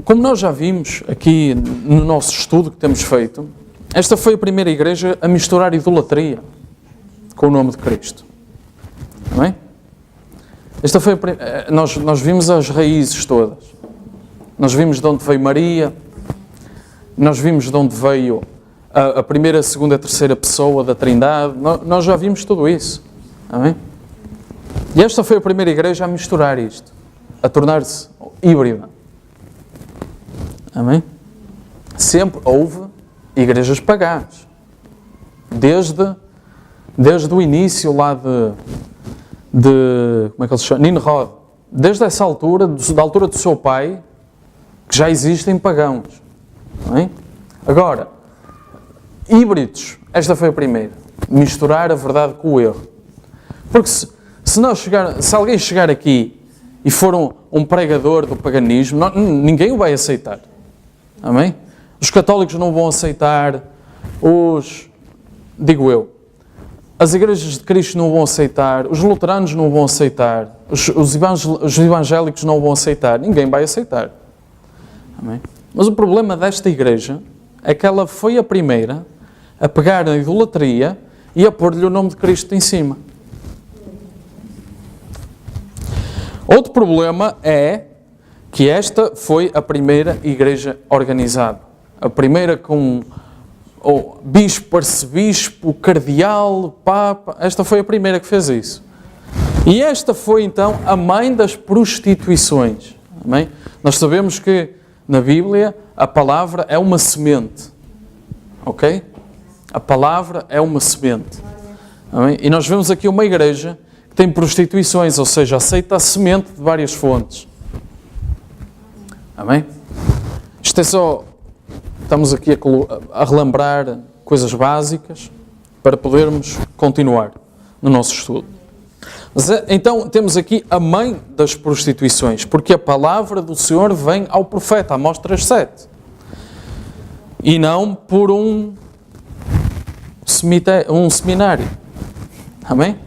Como nós já vimos aqui no nosso estudo que temos feito, esta foi a primeira igreja a misturar idolatria com o nome de Cristo. Amém? Esta foi nós vimos as raízes todas. Nós vimos de onde veio Maria, nós vimos de onde veio a primeira, a segunda, a terceira pessoa da Trindade. Nós já vimos tudo isso. Amém? E esta foi a primeira igreja a misturar isto, a tornar-se híbrida. Amém? Sempre houve igrejas pagãs. Desde o início lá de como é que ele se chama? Nimrod. Desde essa altura, da altura do seu pai, que já existem pagãos. Amém? Agora, híbridos, esta foi a primeira. Misturar a verdade com o erro. Porque se alguém chegar aqui e for um pregador do paganismo, ninguém o vai aceitar. Amém? Os católicos não vão aceitar, as igrejas de Cristo não vão aceitar, os luteranos não vão aceitar, os evangélicos não vão aceitar, ninguém vai aceitar. Amém? Mas o problema desta igreja é que ela foi a primeira a pegar na idolatria e a pôr-lhe o nome de Cristo em cima. Outro problema é que esta foi a primeira igreja organizada. A primeira com o bispo, arcebispo, cardeal, papa. Esta foi a primeira que fez isso. E esta foi então a mãe das prostituições. Amém? Nós sabemos que na Bíblia a palavra é uma semente. Ok? A palavra é uma semente. Amém? E nós vemos aqui uma igreja que tem prostituições, ou seja, aceita a semente de várias fontes. Amém? Isto é só... Estamos aqui a relembrar coisas básicas para podermos continuar no nosso estudo. Mas, então temos aqui a mãe das prostituições, porque a palavra do Senhor vem ao profeta, Amós 3:7. E não por um seminário. Amém?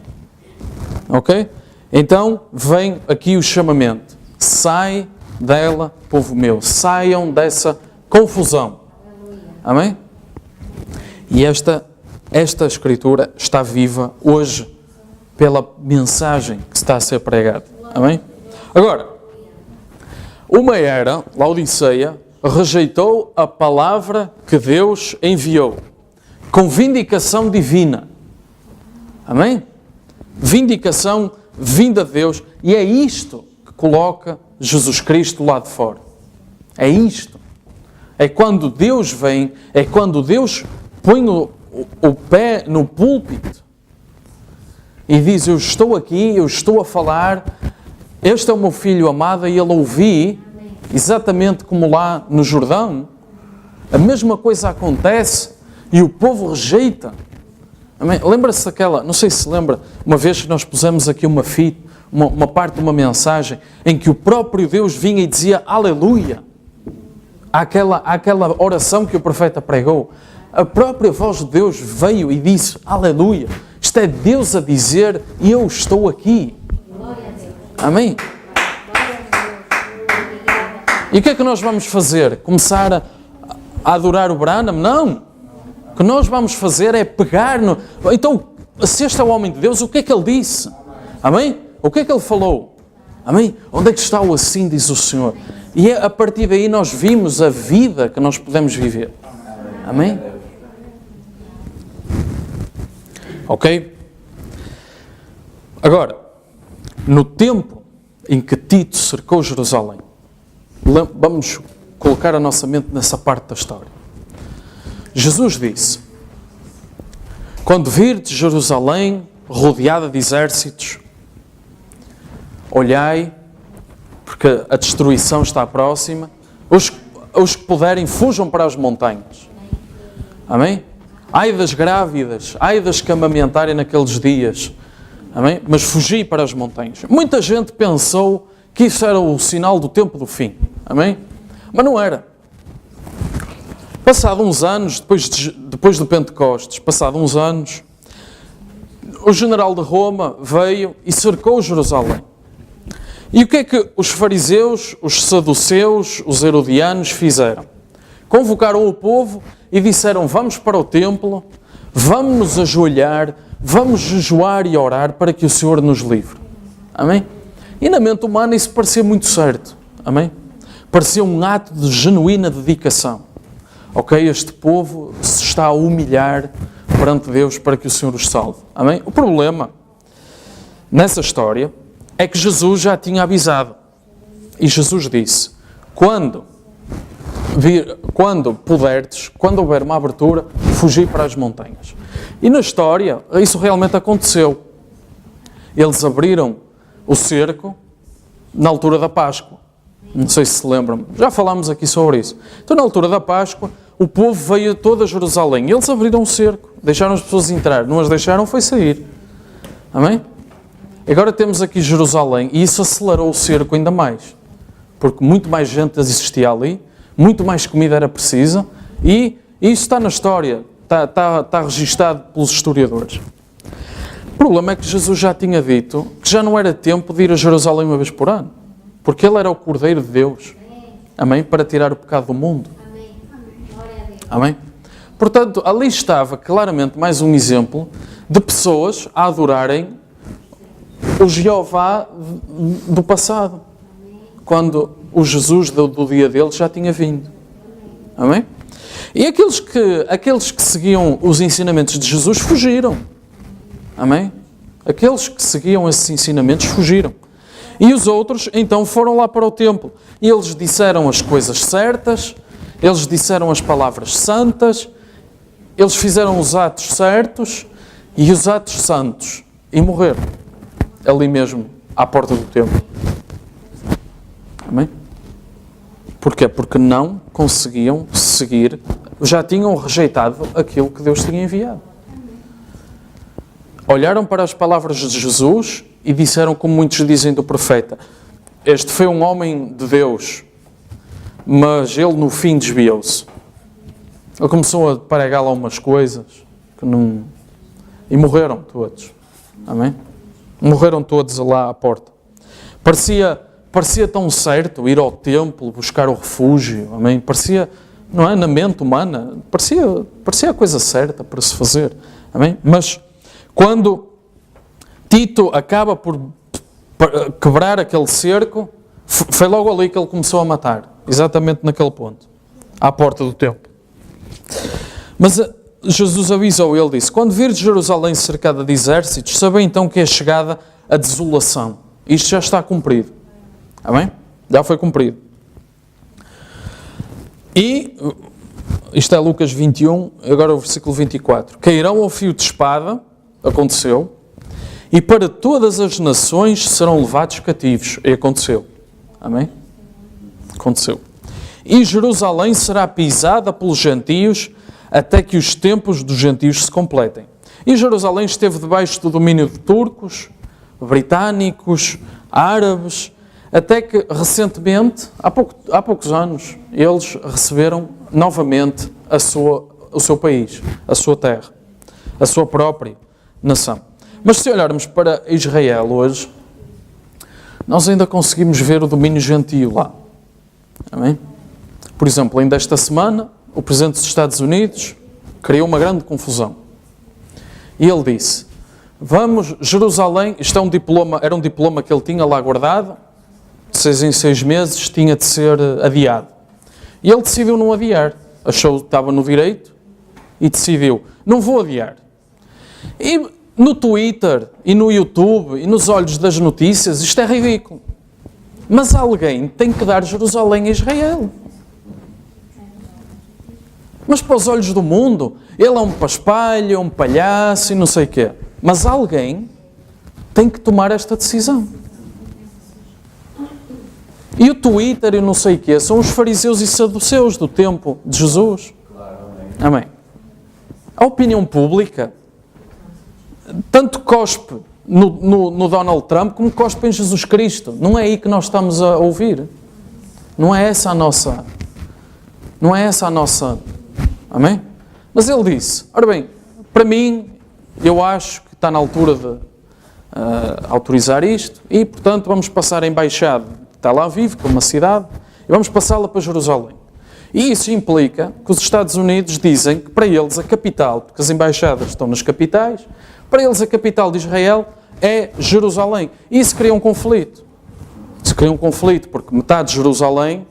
Ok? Então vem aqui o chamamento. Sai dela, povo meu. Saiam dessa confusão. Amém? E esta escritura está viva hoje pela mensagem que está a ser pregada. Amém? Agora, uma era, Laodiceia, rejeitou a palavra que Deus enviou, com vindicação divina. Amém? Vindicação vinda de Deus. E é isto que coloca Jesus Cristo lá de fora. É isto. É quando Deus vem, é quando Deus põe o pé no púlpito e diz: eu estou aqui, eu estou a falar, este é o meu filho amado, e ele ouvi, exatamente como lá no Jordão, a mesma coisa acontece e o povo rejeita. Lembra-se daquela, não sei se lembra, uma vez que nós pusemos aqui uma fita, uma parte de uma mensagem em que o próprio Deus vinha e dizia aleluia. Aquela oração que o profeta pregou, a própria voz de Deus veio e disse aleluia. Isto é Deus a dizer e eu estou aqui. Amém? E o que é que nós vamos fazer? Começar a adorar o Branham? Não. O que nós vamos fazer é pegar no... Então, se este é o homem de Deus, o que é que ele disse? Amém? O que é que ele falou? Amém? Onde é que está o assim, diz o Senhor? E a partir daí nós vimos a vida que nós podemos viver. Amém? Ok? Agora, no tempo em que Tito cercou Jerusalém, vamos colocar a nossa mente nessa parte da história. Jesus disse: quando virdes Jerusalém rodeada de exércitos, olhai, porque a destruição está próxima. Os que puderem, fujam para as montanhas. Amém? Ai das grávidas, ai das que amamentarem naqueles dias. Amém? Mas fugi para as montanhas. Muita gente pensou que isso era o sinal do tempo do fim. Amém? Mas não era. Passado uns anos, depois do Pentecostes, passado uns anos, o general de Roma veio e cercou Jerusalém. E o que é que os fariseus, os saduceus, os herodianos fizeram? Convocaram o povo e disseram: vamos para o templo, vamos nos ajoelhar, vamos jejuar e orar para que o Senhor nos livre. Amém? E na mente humana isso parecia muito certo. Amém? Parecia um ato de genuína dedicação. Ok, este povo se está a humilhar perante Deus para que o Senhor os salve. Amém? O problema nessa história é que Jesus já tinha avisado. E Jesus disse: quando puderdes, quando houver uma abertura, fugi para as montanhas. E na história, isso realmente aconteceu. Eles abriram o cerco na altura da Páscoa. Não sei se lembram, já falámos aqui sobre isso. Então, na altura da Páscoa, o povo veio toda a Jerusalém. Eles abriram o cerco, deixaram as pessoas entrar. Não as deixaram foi sair. Amém? Agora temos aqui Jerusalém e isso acelerou o cerco ainda mais. Porque muito mais gente existia ali, muito mais comida era precisa e isso está na história, está registado pelos historiadores. O problema é que Jesus já tinha dito que já não era tempo de ir a Jerusalém uma vez por ano. Porque Ele era o Cordeiro de Deus. Amém? Para tirar o pecado do mundo. Amém? O Portanto, ali estava claramente mais um exemplo de pessoas a adorarem o Jeová do passado, quando o Jesus do dia deles já tinha vindo. Amém? E aqueles que seguiam os ensinamentos de Jesus fugiram. Amém? Aqueles que seguiam esses ensinamentos fugiram. E os outros, então, foram lá para o templo. E eles disseram as coisas certas, eles disseram as palavras santas, eles fizeram os atos certos e os atos santos. E morreram. Ali mesmo, à porta do templo. Amém? Porquê? Porque não conseguiam seguir, já tinham rejeitado aquilo que Deus tinha enviado. Olharam para as palavras de Jesus e disseram, como muitos dizem do profeta, este foi um homem de Deus, mas ele no fim desviou-se. Ele começou a pregar lá umas coisas que não... E morreram todos. Amém? Morreram todos lá à porta. Parecia tão certo ir ao templo, buscar o refúgio. Amém? Parecia, não é, na mente humana, parecia a coisa certa para se fazer. Amém? Mas quando Tito acaba por quebrar aquele cerco, foi logo ali que ele começou a matar. Exatamente naquele ponto. À porta do templo. Mas Jesus avisou, ele disse, quando virdes Jerusalém cercada de exércitos, sabei então que é chegada a desolação. Isto já está cumprido. Amém? Já foi cumprido. E, isto é Lucas 21, agora o versículo 24. Cairão ao fio de espada, aconteceu, e para todas as nações serão levados cativos. E aconteceu. Amém? Aconteceu. E Jerusalém será pisada pelos gentios, até que os tempos dos gentios se completem. E Jerusalém esteve debaixo do domínio de turcos, britânicos, árabes, até que recentemente, há poucos anos, eles receberam novamente o seu país, a sua terra, a sua própria nação. Mas se olharmos para Israel hoje, nós ainda conseguimos ver o domínio gentio lá. Amém? Por exemplo, ainda esta semana, o Presidente dos Estados Unidos criou uma grande confusão. E ele disse, vamos, Jerusalém, isto é um diploma, era um diploma que ele tinha lá guardado, de 6 em 6 meses tinha de ser adiado. E ele decidiu não adiar. Achou que estava no direito e decidiu, não vou adiar. E no Twitter, e no YouTube, e nos olhos das notícias, isto é ridículo. Mas alguém tem que dar Jerusalém a Israel. Mas para os olhos do mundo, ele é um paspalho, um palhaço e não sei o quê. Mas alguém tem que tomar esta decisão. E o Twitter e não sei o quê são os fariseus e saduceus do tempo de Jesus. Amém. A opinião pública tanto cospe no Donald Trump como cospe em Jesus Cristo. Não é aí que nós estamos a ouvir. Não é essa a nossa... Amém? Mas ele disse, ora bem, para mim, eu acho que está na altura de autorizar isto e, portanto, vamos passar a embaixada de Tel Aviv, que é uma cidade, e vamos passá-la para Jerusalém. E isso implica que os Estados Unidos dizem que para eles a capital, porque as embaixadas estão nas capitais, para eles a capital de Israel é Jerusalém. E isso cria um conflito. Isso cria um conflito, porque metade de Jerusalém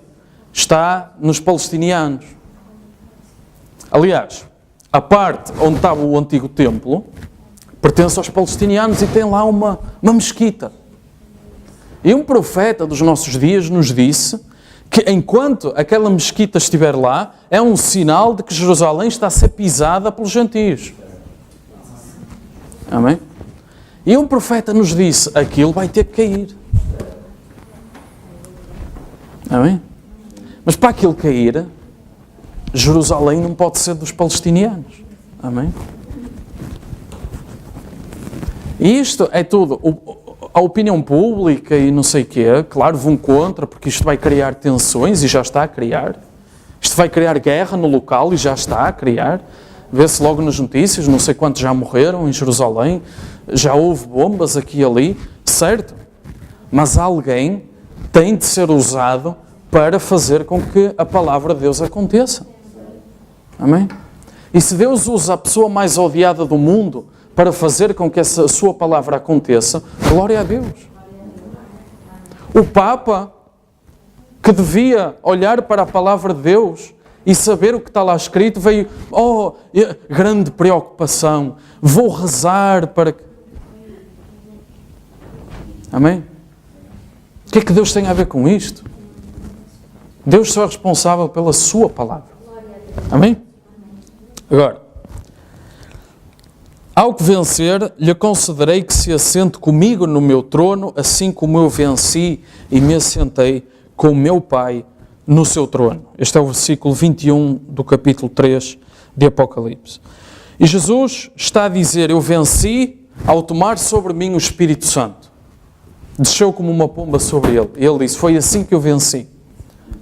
está nos palestinianos. Aliás, a parte onde estava o antigo templo pertence aos palestinianos e tem lá uma mesquita. E um profeta dos nossos dias nos disse que enquanto aquela mesquita estiver lá, é um sinal de que Jerusalém está a ser pisada pelos gentios. Amém? E um profeta nos disse, aquilo vai ter que cair. Amém? Mas para aquilo cair, Jerusalém não pode ser dos palestinianos. Amém? E isto é tudo. A opinião pública e não sei o quê, claro, vão contra, porque isto vai criar tensões e já está a criar. Isto vai criar guerra no local e já está a criar. Vê-se logo nas notícias, não sei quantos já morreram em Jerusalém, já houve bombas aqui e ali, certo? Mas alguém tem de ser usado para fazer com que a palavra de Deus aconteça. Amém? E se Deus usa a pessoa mais odiada do mundo para fazer com que essa sua palavra aconteça, glória a Deus. O Papa, que devia olhar para a palavra de Deus e saber o que está lá escrito, veio, grande preocupação, vou rezar para que... Amém? O que é que Deus tem a ver com isto? Deus só é responsável pela sua palavra. Amém? Agora, ao que vencer, lhe concederei que se assente comigo no meu trono, assim como eu venci e me assentei com o meu Pai no seu trono. Este é o versículo 21 do capítulo 3 de Apocalipse. E Jesus está a dizer, eu venci ao tomar sobre mim o Espírito Santo. Desceu como uma pomba sobre ele. Ele disse, foi assim que eu venci.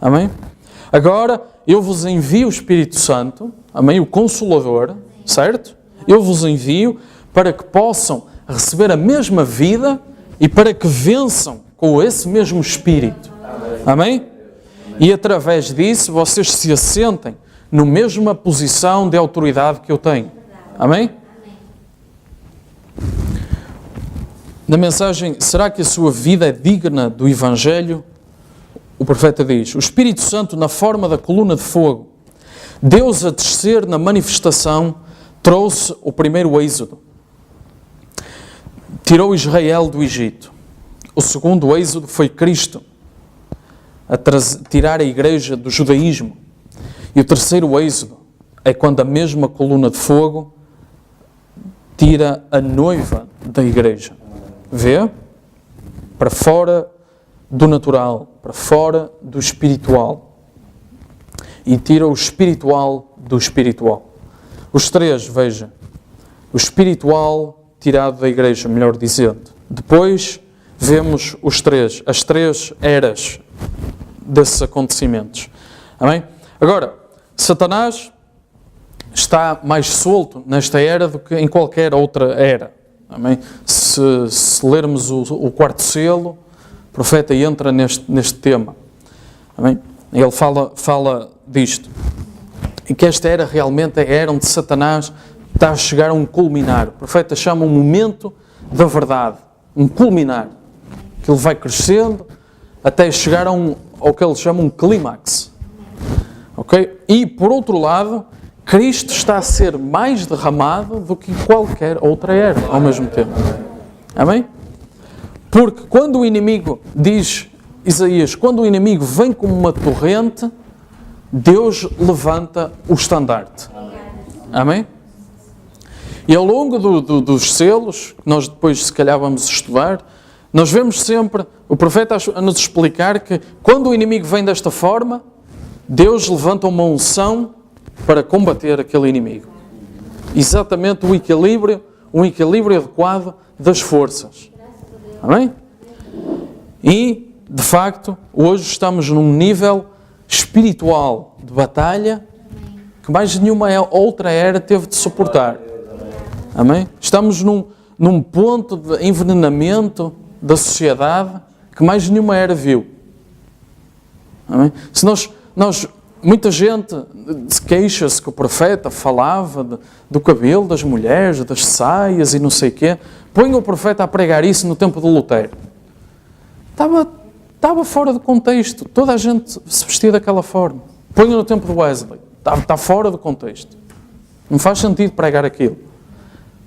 Amém? Agora, eu vos envio o Espírito Santo, amém? O Consolador, certo? Eu vos envio para que possam receber a mesma vida e para que vençam com esse mesmo Espírito. Amém? E através disso, vocês se assentem na mesma posição de autoridade que eu tenho. Amém? Na mensagem, será que a sua vida é digna do Evangelho? O profeta diz, o Espírito Santo na forma da coluna de fogo, Deus a descer na manifestação, trouxe o primeiro êxodo. Tirou Israel do Egito. O segundo êxodo foi Cristo, a tirar a igreja do judaísmo. E o terceiro êxodo é quando a mesma coluna de fogo tira a noiva da igreja. Vê? Para fora do natural, para fora do espiritual. E tira o espiritual do espiritual. Os três, veja. O espiritual tirado da igreja, melhor dizendo. Depois vemos as três eras desses acontecimentos. Amém? Agora, Satanás está mais solto nesta era do que em qualquer outra era. Amém? Se lermos o quarto selo, o profeta entra neste tema. Amém? Ele fala disto. E que esta era realmente a era onde Satanás está a chegar a um culminar. O profeta chama um momento da verdade. Um culminar. Que ele vai crescendo até chegar ao que ele chama um clímax. Ok? E, por outro lado, Cristo está a ser mais derramado do que qualquer outra era ao mesmo tempo. Amém? Porque quando o inimigo, diz Isaías, quando o inimigo vem como uma torrente, Deus levanta o estandarte. Amém? E ao longo dos selos, que nós depois se calhar vamos estudar, nós vemos sempre o profeta a nos explicar que quando o inimigo vem desta forma, Deus levanta uma unção para combater aquele inimigo. Exatamente um equilíbrio adequado das forças. Amém? E, de facto, hoje estamos num nível espiritual de batalha que mais nenhuma outra era teve de suportar. Amém? Estamos num ponto de envenenamento da sociedade que mais nenhuma era viu. Amém? Se muita gente se queixa-se que o profeta falava do cabelo das mulheres, das saias e não sei o quê. Põe o profeta a pregar isso no tempo de Lutero. Estava fora de contexto. Toda a gente se vestia daquela forma. Põe no tempo de Wesley. Está fora de contexto. Não faz sentido pregar aquilo.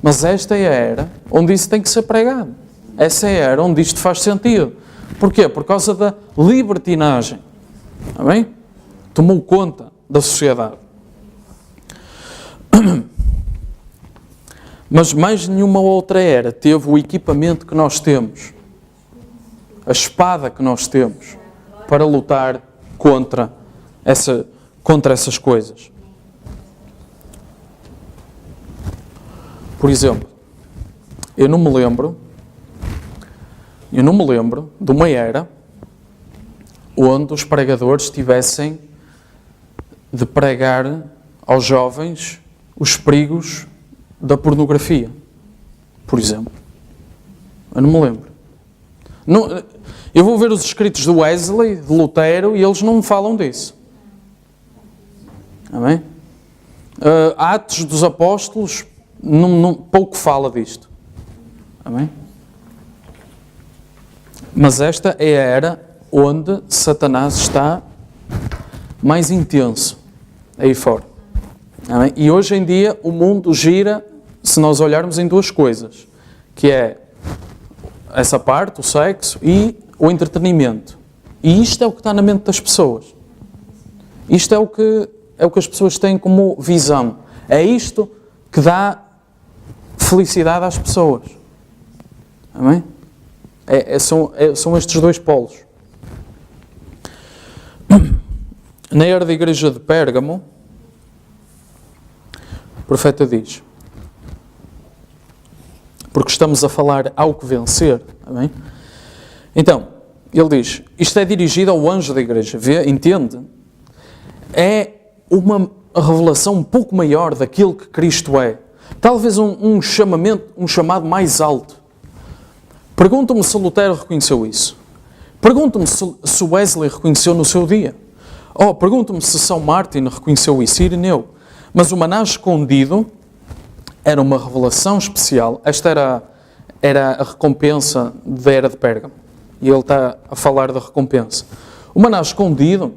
Mas esta é a era onde isso tem que ser pregado. Essa é a era onde isto faz sentido. Porquê? Por causa da libertinagem. Amém? Tomou conta da sociedade. Mas mais nenhuma outra era teve o equipamento que nós temos, a espada que nós temos, para lutar contra essas coisas. Por exemplo, eu não me lembro de uma era onde os pregadores tivessem de pregar aos jovens os perigos da pornografia, por exemplo. Eu não me lembro. Eu vou ver os escritos de Wesley, de Lutero, e eles não me falam disso. Amém? Atos dos Apóstolos, pouco fala disto. Amém? Mas esta é a era onde Satanás está mais intenso aí fora. Amém? E hoje em dia o mundo gira, se nós olharmos, em duas coisas, que é essa parte, o sexo, e o entretenimento. E isto é o que está na mente das pessoas. Isto é o que as pessoas têm como visão. É isto que dá felicidade às pessoas. Amém? São estes dois polos. Na era da igreja de Pérgamo, o profeta diz: porque estamos a falar ao que vencer. Amém? Então, ele diz, isto é dirigido ao anjo da igreja. Vê? Entende? É uma revelação um pouco maior daquilo que Cristo é. Talvez um chamado mais alto. Pergunto-me se Lutero reconheceu isso. Pergunto-me se Wesley reconheceu no seu dia. Pergunto-me se São Martin reconheceu isso, Ireneu. Mas o maná escondido era uma revelação especial. Esta era a recompensa da era de Pérgamo. E ele está a falar da recompensa. O maná escondido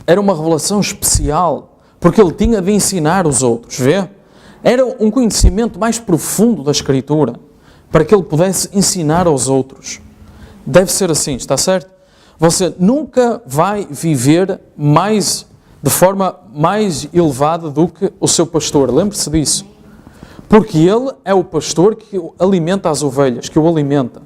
era uma revelação especial, porque ele tinha de ensinar os outros, vê? Era um conhecimento mais profundo da Escritura, para que ele pudesse ensinar aos outros. Deve ser assim, está certo? Você nunca vai viver de forma mais elevada do que o seu pastor. Lembre-se disso. Porque ele é o pastor que alimenta as ovelhas, que o alimenta.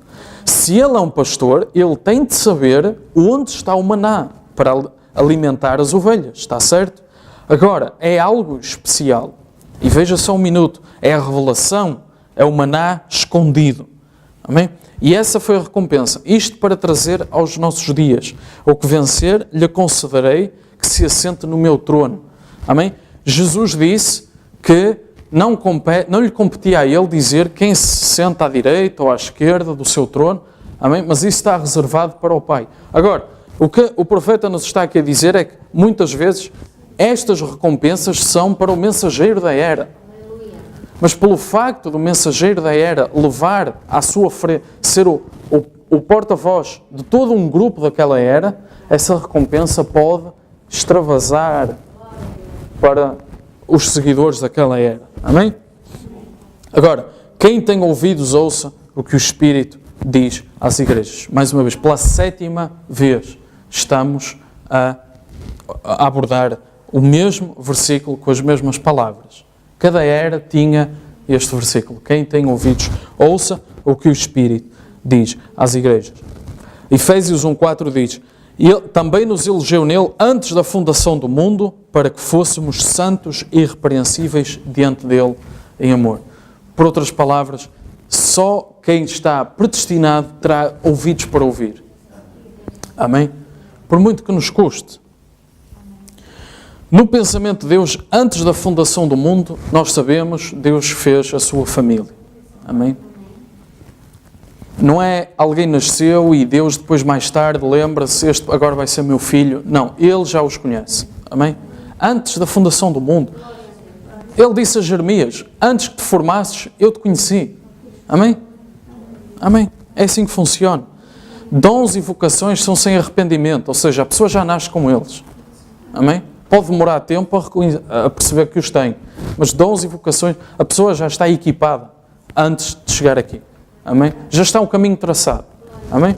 Se ele é um pastor, ele tem de saber onde está o maná para alimentar as ovelhas, está certo? Agora, é algo especial. E veja só um minuto, é a revelação, é o maná escondido. Amém? E essa foi a recompensa. Isto para trazer aos nossos dias. O que vencer, lhe concederei que se assente no meu trono. Amém? Jesus disse que não lhe competia a ele dizer quem se senta à direita ou à esquerda do seu trono. Amém? Mas isso está reservado para o Pai. Agora, o que o profeta nos está aqui a dizer é que, muitas vezes, estas recompensas são para o mensageiro da era. Mas pelo facto do mensageiro da era levar à sua frente, ser o porta-voz de todo um grupo daquela era, essa recompensa pode extravasar para os seguidores daquela era. Amém? Agora, quem tem ouvidos ouça o que o Espírito diz às igrejas. Mais uma vez, pela 7ª vez, estamos a abordar o mesmo versículo com as mesmas palavras. Cada era tinha este versículo. Quem tem ouvidos, ouça o que o Espírito diz às igrejas. Efésios 1,4 diz: e ele também nos elegeu nele antes da fundação do mundo, para que fôssemos santos e irrepreensíveis diante dele em amor. Por outras palavras, só quem está predestinado terá ouvidos para ouvir. Amém? Por muito que nos custe. No pensamento de Deus, antes da fundação do mundo, nós sabemos, Deus fez a sua família. Amém? Não é alguém nasceu e Deus depois mais tarde lembra-se, este agora vai ser meu filho. Não, Ele já os conhece. Amém? Antes da fundação do mundo. Ele disse a Jeremias: antes que te formasses, eu te conheci. Amém? Amém? É assim que funciona. Dons e vocações são sem arrependimento, ou seja, a pessoa já nasce com eles. Amém? Pode demorar tempo a perceber que os tem, mas dons e vocações, a pessoa já está equipada antes de chegar aqui. Amém? Já está um caminho traçado. Amém?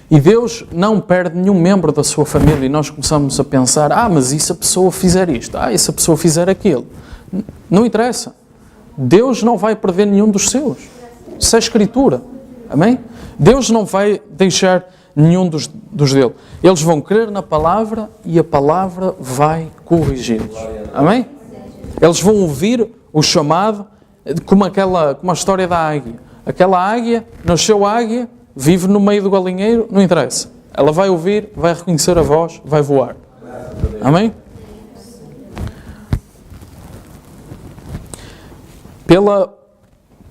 E Deus não perde nenhum membro da sua família e nós começamos a pensar: mas e se a pessoa fizer isto? E se a pessoa fizer aquilo? Não interessa. Deus não vai perder nenhum dos seus. Isso é Escritura. Amém? Deus não vai deixar nenhum dos dele. Eles vão crer na palavra e a palavra vai corrigi-los. Amém? Eles vão ouvir o chamado, como a história da águia. Aquela águia, nasceu águia, vive no meio do galinheiro, não interessa. Ela vai ouvir, vai reconhecer a voz, vai voar. Amém?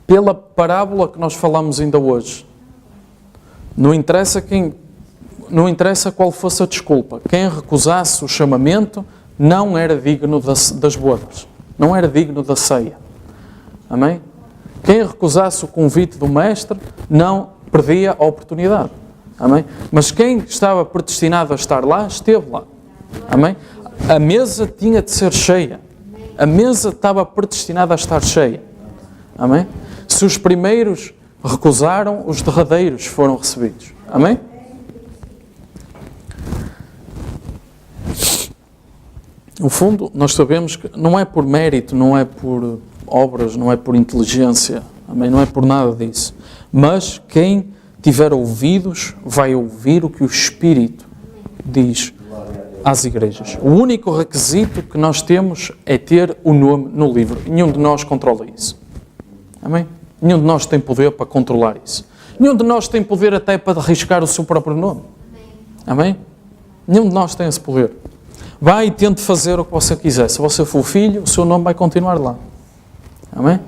Pela parábola que nós falamos ainda hoje, não interessa qual fosse a desculpa. Quem recusasse o chamamento não era digno das bodas. Não era digno da ceia. Amém? Quem recusasse o convite do Mestre não perdia a oportunidade. Amém? Mas quem estava predestinado a estar lá, esteve lá. Amém? A mesa tinha de ser cheia. A mesa estava predestinada a estar cheia. Amém? Se os primeiros recusaram, os derradeiros foram recebidos. Amém? No fundo, nós sabemos que não é por mérito, não é por obras, não é por inteligência, amém? Não é por nada disso. Mas quem tiver ouvidos vai ouvir o que o Espírito diz às igrejas. O único requisito que nós temos é ter o nome no livro. Nenhum de nós controla isso. Amém? Nenhum de nós tem poder para controlar isso. Nenhum de nós tem poder até para arriscar o seu próprio nome. Amém? Nenhum de nós tem esse poder. Vai e tente fazer o que você quiser. Se você for filho, o seu nome vai continuar lá. Amém?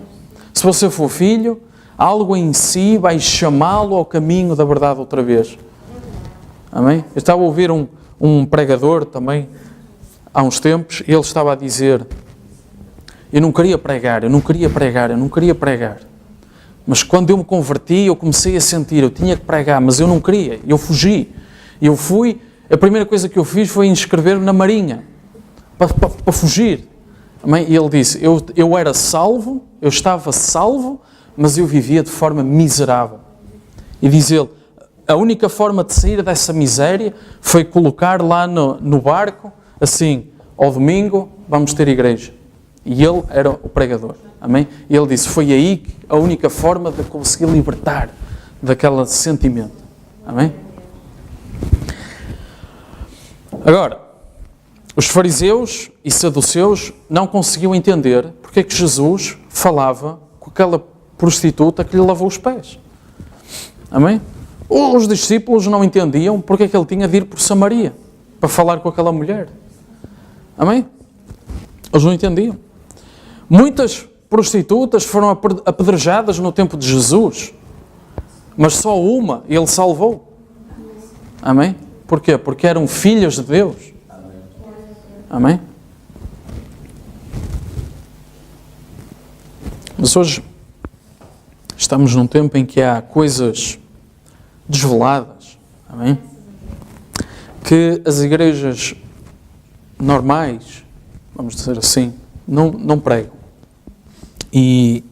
Se você for filho, algo em si vai chamá-lo ao caminho da verdade outra vez. Amém? Eu estava a ouvir um pregador também, há uns tempos, e ele estava a dizer: eu não queria pregar. Mas quando eu me converti, eu comecei a sentir, eu tinha que pregar, mas eu não queria. Eu fugi. Eu fui, a primeira coisa que eu fiz foi inscrever-me na Marinha, para fugir. Amém? E ele disse, eu era salvo, eu estava salvo, mas eu vivia de forma miserável. E diz ele, a única forma de sair dessa miséria foi colocar lá no barco, assim, ao domingo vamos ter igreja. E ele era o pregador. Amém? E ele disse, foi aí a única forma de conseguir libertar daquele sentimento. Amém? Agora, os fariseus e saduceus não conseguiam entender porque é que Jesus falava com aquela prostituta que lhe lavou os pés. Amém? Os discípulos não entendiam porque é que ele tinha de ir por Samaria para falar com aquela mulher. Amém? Eles não entendiam. Muitas prostitutas foram apedrejadas no tempo de Jesus, mas só uma ele salvou. Amém? Porquê? Porque eram filhas de Deus. Amém? Mas hoje estamos num tempo em que há coisas desveladas, amém? Que as igrejas normais, vamos dizer assim, não pregam. E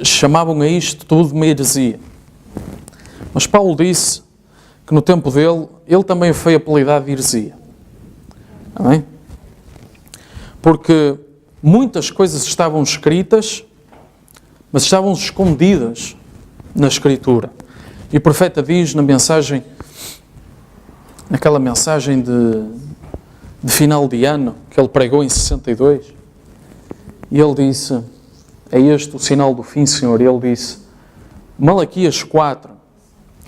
chamavam a isto tudo de uma heresia. Mas Paulo disse que no tempo dele, ele também foi apelidado de heresia. Amém? Porque muitas coisas estavam escritas, mas estavam escondidas na Escritura. E o profeta diz naquela mensagem de final de ano, que ele pregou em 62, e ele disse, é este o sinal do fim, Senhor. E ele disse, Malaquias 4,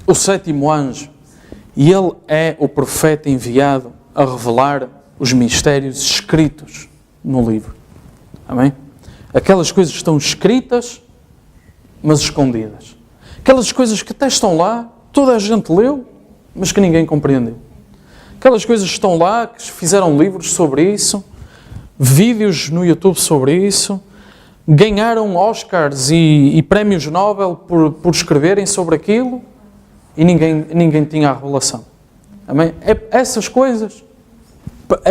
o 7º anjo, e ele é o profeta enviado a revelar os mistérios escritos no livro. Amém? Aquelas coisas estão escritas, mas escondidas. Aquelas coisas que até estão lá, toda a gente leu, mas que ninguém compreendeu. Aquelas coisas que estão lá, que fizeram livros sobre isso, vídeos no YouTube sobre isso, ganharam Oscars e prémios Nobel por escreverem sobre aquilo, e ninguém tinha a revelação. Amém? Essas coisas,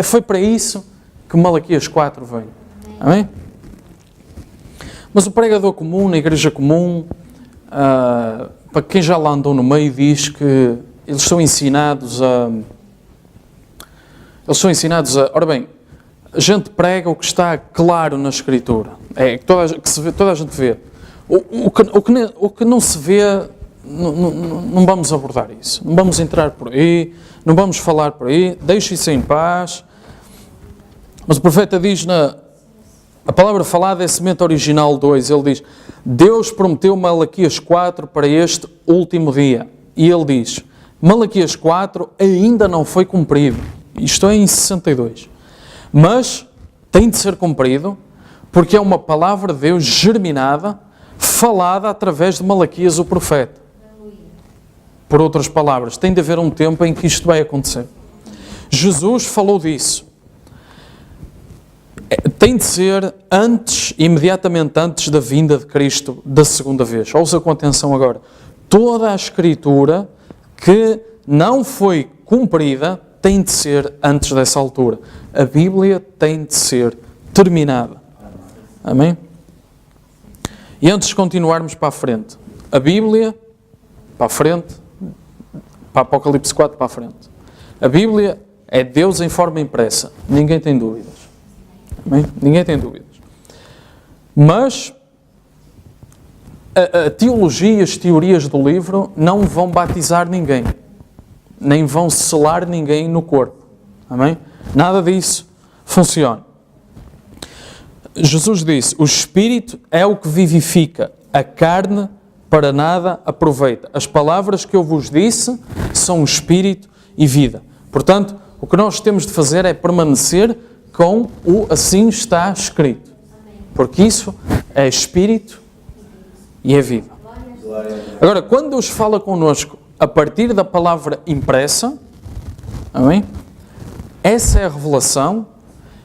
foi para isso que Malaquias 4 veio. Amém? Mas o pregador comum, na igreja comum, para quem já lá andou no meio, diz que eles são ensinados a... Ora bem, a gente prega o que está claro na Escritura. É que toda a gente vê. O que não se vê, não vamos abordar isso. Não vamos entrar por aí, não vamos falar por aí, deixe isso em paz. Mas o profeta diz a palavra falada é semente original 2, ele diz, Deus prometeu Malaquias 4 para este último dia. E ele diz, Malaquias 4 ainda não foi cumprido. Isto é em 62. Mas tem de ser cumprido porque é uma palavra de Deus germinada, falada através de Malaquias o profeta. Por outras palavras, tem de haver um tempo em que isto vai acontecer. Jesus falou disso. tem de ser antes, imediatamente antes da vinda de Cristo da segunda vez. Ouça com atenção agora. Toda a Escritura que não foi cumprida tem de ser antes dessa altura. A Bíblia tem de ser terminada. Amém? E antes de continuarmos para a frente, a Bíblia, para a frente, para Apocalipse 4 para a frente. A Bíblia é Deus em forma impressa. Ninguém tem dúvidas. Amém? Ninguém tem dúvidas. Mas a teologia e as teorias do livro não vão batizar ninguém. Nem vão selar ninguém no corpo. Amém? Nada disso funciona. Jesus disse, o Espírito é o que vivifica, a carne para nada aproveita. As palavras que eu vos disse são Espírito e vida. Portanto, o que nós temos de fazer é permanecer com o assim está escrito. Porque isso é Espírito e é vida. Agora, quando Deus fala connosco a partir da palavra impressa, amém? Essa é a revelação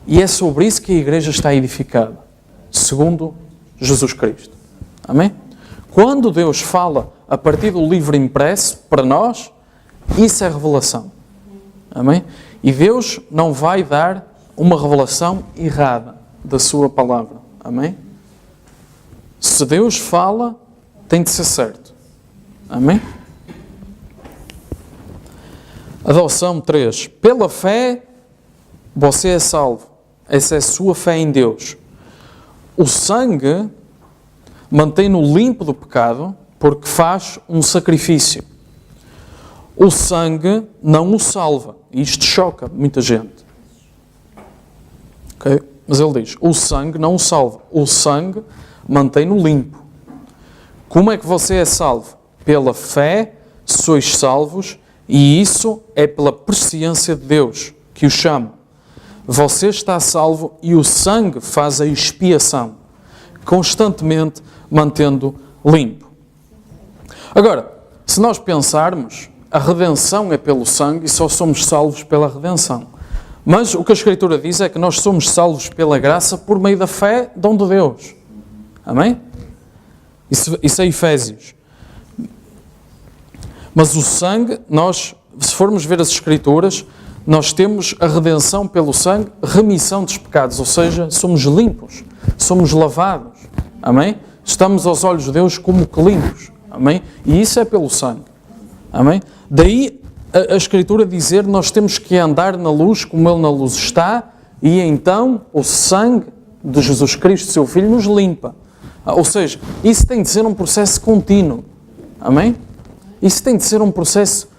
e é sobre isso que a igreja está edificada, segundo Jesus Cristo. Amém? Quando Deus fala a partir do livro impresso, para nós, isso é revelação. Amém? E Deus não vai dar uma revelação errada da sua palavra. Amém? Se Deus fala, tem de ser certo. Amém? Adoção 3. Pela fé, você é salvo. Essa é a sua fé em Deus. O sangue mantém-no limpo do pecado porque faz um sacrifício. O sangue não o salva. Isto choca muita gente. Okay? Mas ele diz, o sangue não o salva. O sangue mantém-no limpo. Como é que você é salvo? Pela fé sois salvos e isso é pela presciência de Deus que o chama. Você está salvo e o sangue faz a expiação, constantemente mantendo limpo. Agora, se nós pensarmos, a redenção é pelo sangue e só somos salvos pela redenção. Mas o que a Escritura diz é que nós somos salvos pela graça por meio da fé, dom de Deus. Amém? Isso é Efésios. Mas o sangue, nós, se formos ver as Escrituras, nós temos a redenção pelo sangue, remissão dos pecados, ou seja, somos limpos, somos lavados. Amém? Estamos aos olhos de Deus como que limpos. Amém? E isso é pelo sangue. Amém? Daí a Escritura dizer nós temos que andar na luz como Ele na luz está e então o sangue de Jesus Cristo, seu Filho, nos limpa. Ou seja, isso tem de ser um processo contínuo. Amém? Isso tem de ser um processo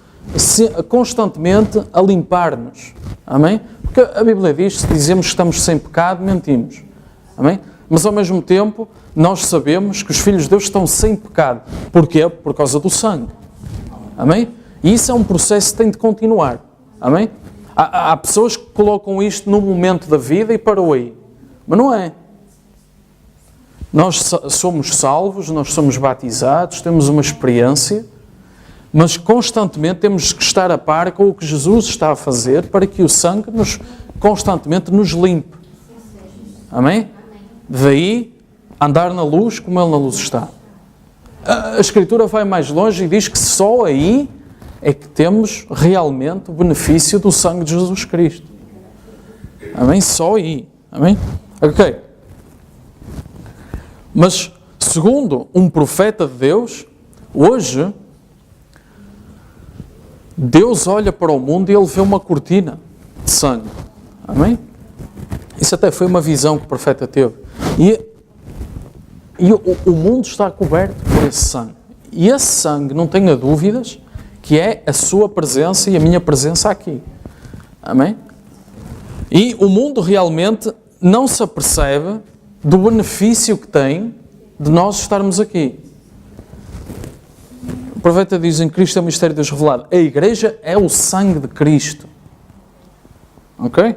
constantemente a limpar-nos. Amém? Porque a Bíblia diz que se dizemos que estamos sem pecado, mentimos. Amém? Mas ao mesmo tempo, nós sabemos que os filhos de Deus estão sem pecado. Porquê? Por causa do sangue. Amém? E isso é um processo que tem de continuar. Amém? Há pessoas que colocam isto num momento da vida e parou aí. Mas não é. Nós somos salvos, nós somos batizados, temos uma experiência, mas constantemente temos que estar a par com o que Jesus está a fazer para que o sangue constantemente nos limpe. Amém? Daí, andar na luz como Ele na luz está. A Escritura vai mais longe e diz que só aí é que temos realmente o benefício do sangue de Jesus Cristo. Amém? Só aí. Amém? Ok. Mas, segundo um profeta de Deus, hoje, Deus olha para o mundo e Ele vê uma cortina de sangue. Amém? Isso até foi uma visão que o profeta teve. E o mundo está coberto por esse sangue. E esse sangue, não tenha dúvidas, que é a sua presença e a minha presença aqui. Amém? E o mundo realmente não se apercebe do benefício que tem de nós estarmos aqui. O profeta diz em Cristo é o mistério de Deus revelado. A igreja é o sangue de Cristo. Ok?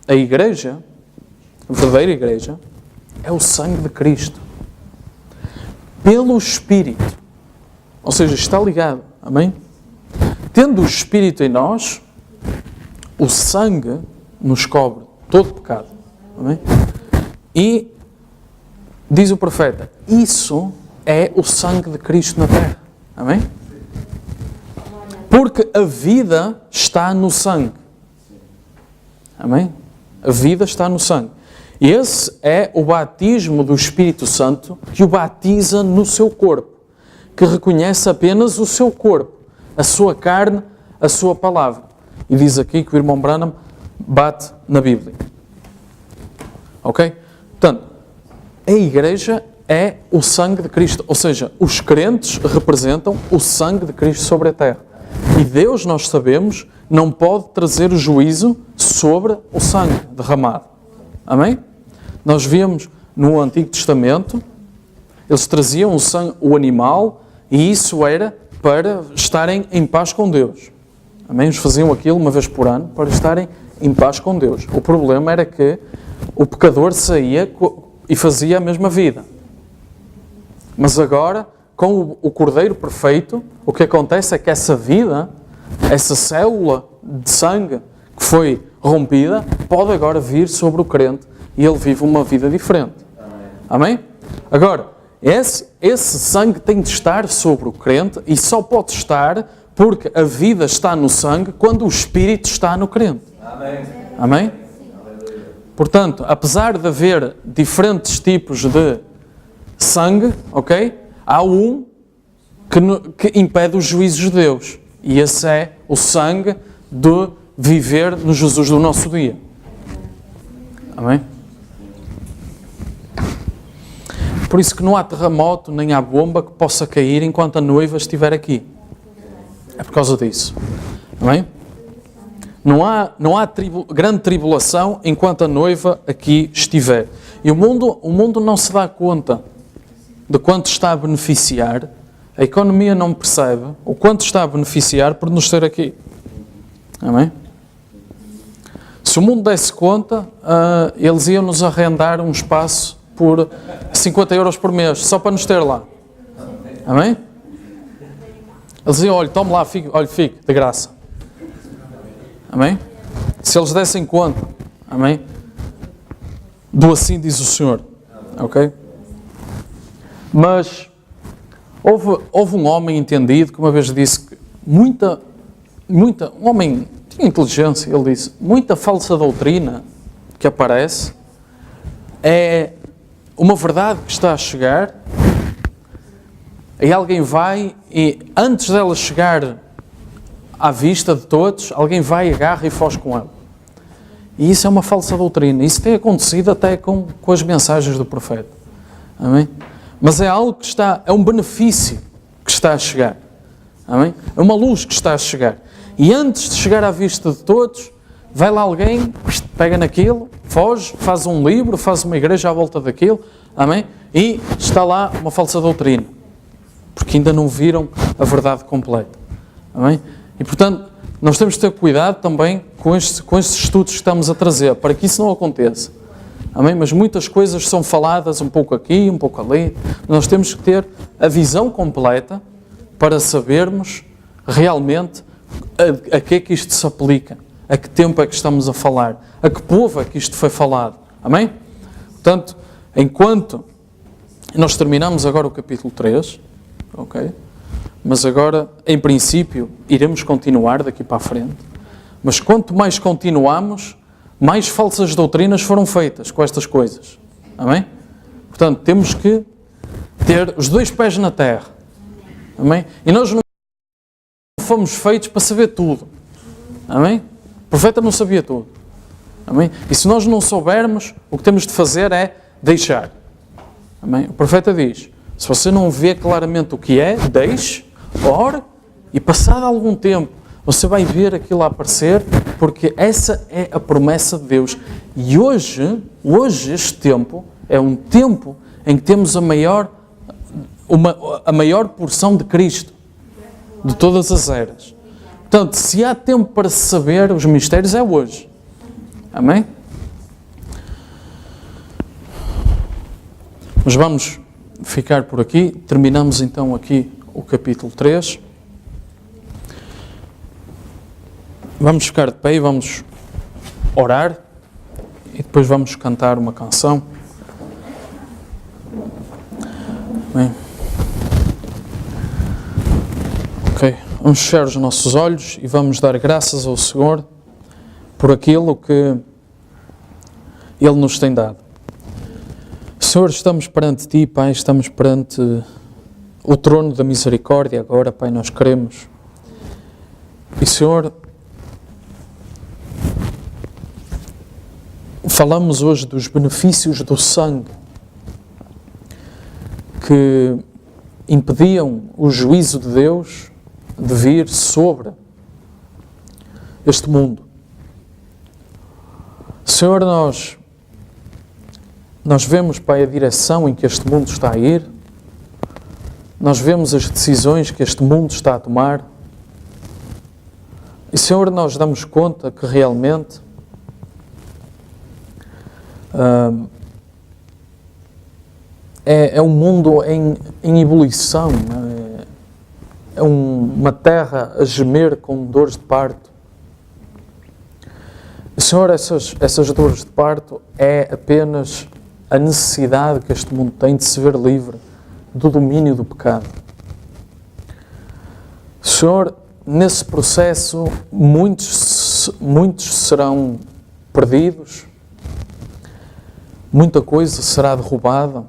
A igreja, a verdadeira igreja, é o sangue de Cristo. Pelo Espírito. Ou seja, está ligado. Amém? Tendo o Espírito em nós, o sangue nos cobre todo pecado. Amém? E diz o profeta, isso é o sangue de Cristo na terra. Amém? Porque a vida está no sangue. Amém? A vida está no sangue. E esse é o batismo do Espírito Santo que o batiza no seu corpo, que reconhece apenas o seu corpo, a sua carne, a sua palavra. E diz aqui que o irmão Branham bate na Bíblia. Ok? Portanto, a igreja é o sangue de Cristo, ou seja, os crentes representam o sangue de Cristo sobre a terra. E Deus, nós sabemos, não pode trazer o juízo sobre o sangue derramado. Amém? Nós víamos no Antigo Testamento, eles traziam o sangue, o animal, e isso era para estarem em paz com Deus. Amém? Eles faziam aquilo uma vez por ano para estarem em paz com Deus. O problema era que o pecador saía e fazia a mesma vida. Mas agora, com o Cordeiro Perfeito, o que acontece é que essa vida, essa célula de sangue que foi rompida, pode agora vir sobre o crente e ele vive uma vida diferente. Amém? Agora, esse sangue tem de estar sobre o crente e só pode estar porque a vida está no sangue quando o Espírito está no crente. Amém? Amém? Portanto, apesar de haver diferentes tipos de sangue, ok? Há um que impede os juízos de Deus. E esse é o sangue de viver no Jesus do nosso dia. Amém? Por isso que não há terremoto, nem há bomba que possa cair enquanto a noiva estiver aqui. É por causa disso. Amém? Não há grande tribulação enquanto a noiva aqui estiver. E o mundo não se dá conta de quanto está a beneficiar, a economia não percebe o quanto está a beneficiar por nos ter aqui. Amém? Se o mundo desse conta, eles iam nos arrendar um espaço por 50 euros por mês, só para nos ter lá. Amém? Eles diziam, olha, tome lá, fique, de graça. Amém? Se eles dessem conta, amém? Do assim diz o Senhor. Ok? Mas houve um homem entendido que uma vez disse que um homem tinha inteligência, ele disse, muita falsa doutrina que aparece é uma verdade que está a chegar e alguém vai e antes dela chegar à vista de todos, alguém vai, agarra e foge com ela. E isso é uma falsa doutrina. Isso tem acontecido até com as mensagens do profeta. Amém? Mas é algo que é um benefício que está a chegar. Amém? É uma luz que está a chegar. E antes de chegar à vista de todos, vai lá alguém, pega naquilo, foge, faz um livro, faz uma igreja à volta daquilo. Amém? E está lá uma falsa doutrina. Porque ainda não viram a verdade completa. Amém? E portanto, nós temos de ter cuidado também com estes estudos que estamos a trazer, para que isso não aconteça. Amém? Mas muitas coisas são faladas um pouco aqui, um pouco ali. Nós temos que ter a visão completa para sabermos realmente a que é que isto se aplica, a que tempo é que estamos a falar, a que povo é que isto foi falado. Amém? Portanto, enquanto nós terminamos agora o capítulo 3, ok? Mas agora, em princípio, iremos continuar daqui para a frente. Mas quanto mais continuamos, mais falsas doutrinas foram feitas com estas coisas. Amém? Portanto, temos que ter os dois pés na terra. Amém? E nós não fomos feitos para saber tudo. Amém? O profeta não sabia tudo. Amém? E se nós não soubermos, o que temos de fazer é deixar. Amém? O profeta diz, se você não vê claramente o que é, deixe, ore, e passado algum tempo, você vai ver aquilo a aparecer, porque essa é a promessa de Deus. E hoje este tempo é um tempo em que temos a maior porção de Cristo, de todas as eras. Portanto, se há tempo para saber os mistérios, é hoje. Amém? Mas vamos ficar por aqui. Terminamos então aqui o capítulo 3. Vamos ficar de pé e vamos orar e depois vamos cantar uma canção. Bem. Ok, vamos fechar os nossos olhos e vamos dar graças ao Senhor por aquilo que Ele nos tem dado. Senhor, estamos perante Ti, Pai, estamos perante o trono da misericórdia agora, Pai, nós queremos. E, Senhor, falamos hoje dos benefícios do sangue que impediam o juízo de Deus de vir sobre este mundo. Senhor, nós vemos, Pai, a direção em que este mundo está a ir, nós vemos as decisões que este mundo está a tomar, e, Senhor, nós damos conta que realmente é um mundo em ebulição, é uma terra a gemer com dores de parto. Senhor, essas dores de parto é apenas a necessidade que este mundo tem de se ver livre do domínio do pecado. Senhor, nesse processo muitos serão perdidos, muita coisa será derrubada,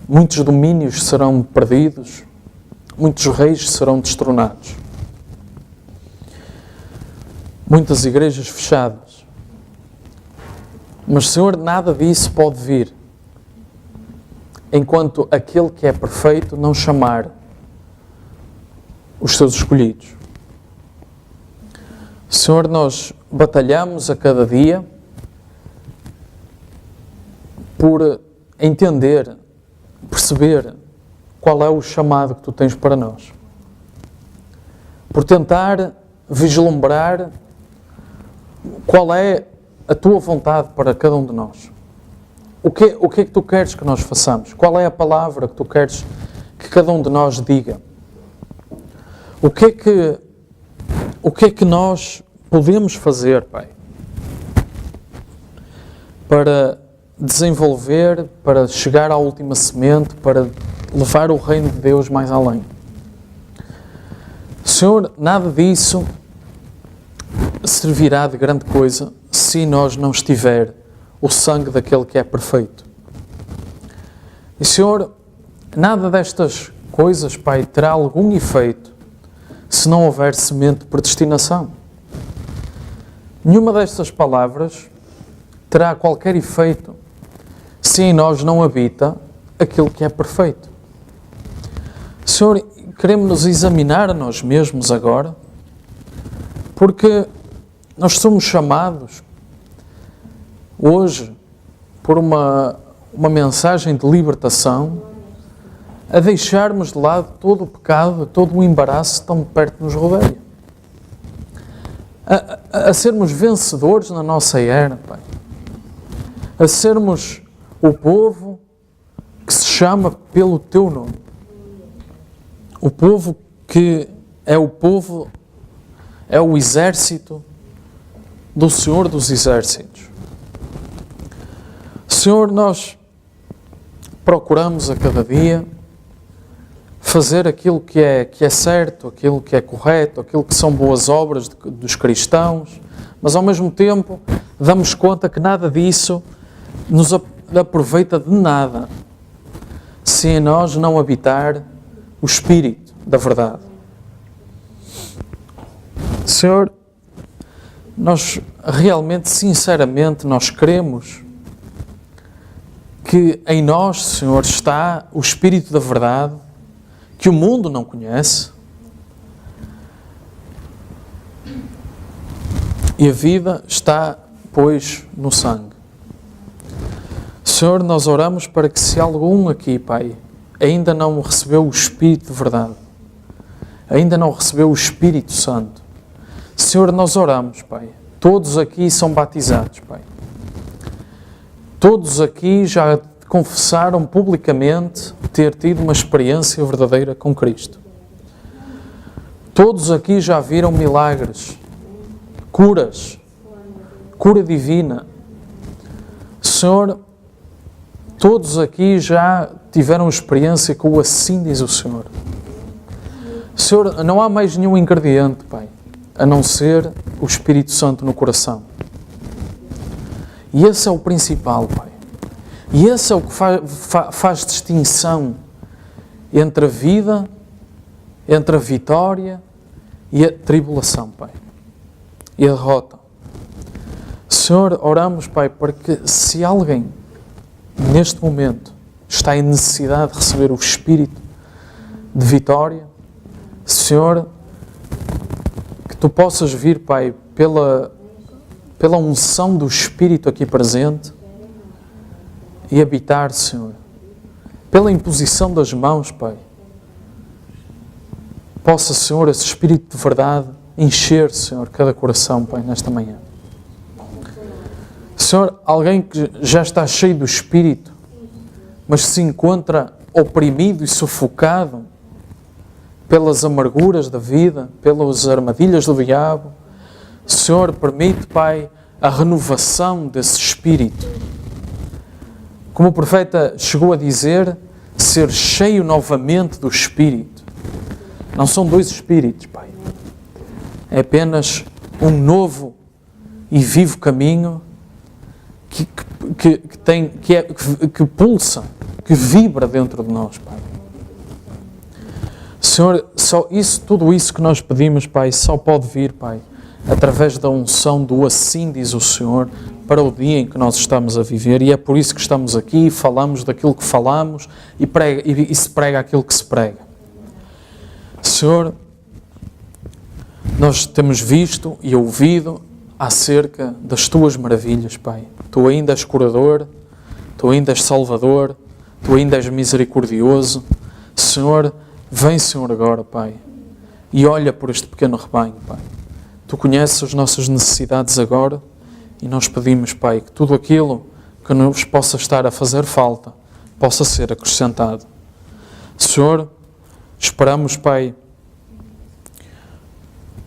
muitos domínios serão perdidos, muitos reis serão destronados, muitas igrejas fechadas. Mas, Senhor, nada disso pode vir enquanto aquele que é perfeito não chamar os seus escolhidos. Senhor, nós batalhamos a cada dia por entender, perceber qual é o chamado que Tu tens para nós. Por tentar vislumbrar qual é a Tua vontade para cada um de nós. O que é que Tu queres que nós façamos? Qual é a palavra que Tu queres que cada um de nós diga? O que é que nós podemos fazer, Pai, para desenvolver, para chegar à última semente, para levar o reino de Deus mais além? Senhor, nada disso servirá de grande coisa se nós não estiver o sangue daquele que é perfeito. E, Senhor, nada destas coisas, Pai, terá algum efeito se não houver semente de predestinação. Nenhuma destas palavras terá qualquer efeito se em nós não habita aquilo que é perfeito. Senhor, queremos nos examinar a nós mesmos agora, porque nós somos chamados hoje, por uma mensagem de libertação, a deixarmos de lado todo o pecado, todo o embaraço tão perto nos rodeia. A sermos vencedores na nossa era, Pai. A sermos o povo que se chama pelo Teu nome. O povo que é o exército do Senhor dos Exércitos. Senhor, nós procuramos a cada dia fazer aquilo que é certo, aquilo que é correto, aquilo que são boas obras dos cristãos, mas ao mesmo tempo damos conta que nada disso nos aproveita de nada se em nós não habitar o Espírito da verdade. Senhor, nós realmente, sinceramente, nós queremos que em nós, Senhor, está o Espírito da verdade, que o mundo não conhece, e a vida está, pois, no sangue. Senhor, nós oramos para que se algum aqui, Pai, ainda não recebeu o Espírito de verdade, ainda não recebeu o Espírito Santo, Senhor, nós oramos, Pai, todos aqui são batizados, Pai. Todos aqui já confessaram publicamente ter tido uma experiência verdadeira com Cristo. Todos aqui já viram milagres, curas, cura divina. Senhor, todos aqui já tiveram experiência com o assim diz o Senhor. Senhor, não há mais nenhum ingrediente, Pai, a não ser o Espírito Santo no coração. E esse é o principal, Pai. E esse é o que faz distinção entre a vida, entre a vitória e a tribulação, Pai. E a derrota. Senhor, oramos, Pai, para que se alguém, neste momento, está em necessidade de receber o Espírito de vitória, Senhor, que Tu possas vir, Pai, pela unção do Espírito aqui presente e habitar, Senhor, pela imposição das mãos, Pai, possa, Senhor, esse Espírito de verdade encher, Senhor, cada coração, Pai, nesta manhã. Senhor, alguém que já está cheio do Espírito, mas se encontra oprimido e sufocado pelas amarguras da vida, pelas armadilhas do diabo, Senhor, permite, Pai, a renovação desse Espírito. Como o profeta chegou a dizer, ser cheio novamente do Espírito. Não são dois Espíritos, Pai. É apenas um novo e vivo caminho que pulsa, que vibra dentro de nós, Pai. Senhor, tudo isso que nós pedimos, Pai, só pode vir, Pai, através da unção do assim diz o Senhor, para o dia em que nós estamos a viver, e é por isso que estamos aqui e falamos daquilo que falamos e se prega aquilo que se prega. Senhor, nós temos visto e ouvido acerca das Tuas maravilhas, Pai. Tu ainda és curador, Tu ainda és salvador, Tu ainda és misericordioso. Senhor, vem, Senhor, agora, Pai, e olha por este pequeno rebanho, Pai. Tu conheces as nossas necessidades agora e nós pedimos, Pai, que tudo aquilo que nos possa estar a fazer falta possa ser acrescentado. Senhor, esperamos, Pai,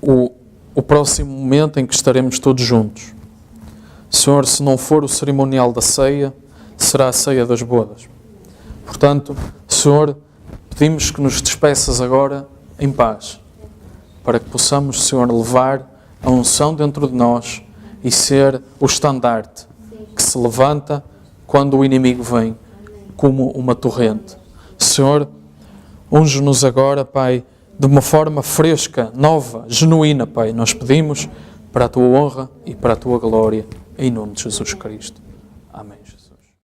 o próximo momento em que estaremos todos juntos. Senhor, se não for o cerimonial da ceia, será a ceia das bodas. Portanto, Senhor, pedimos que nos despeças agora em paz, para que possamos, Senhor, levar a unção dentro de nós e ser o estandarte que se levanta quando o inimigo vem como uma torrente. Senhor, unge-nos agora, Pai, de uma forma fresca, nova, genuína, Pai. Nós pedimos para a Tua honra e para a Tua glória, em nome de Jesus Cristo. Amém.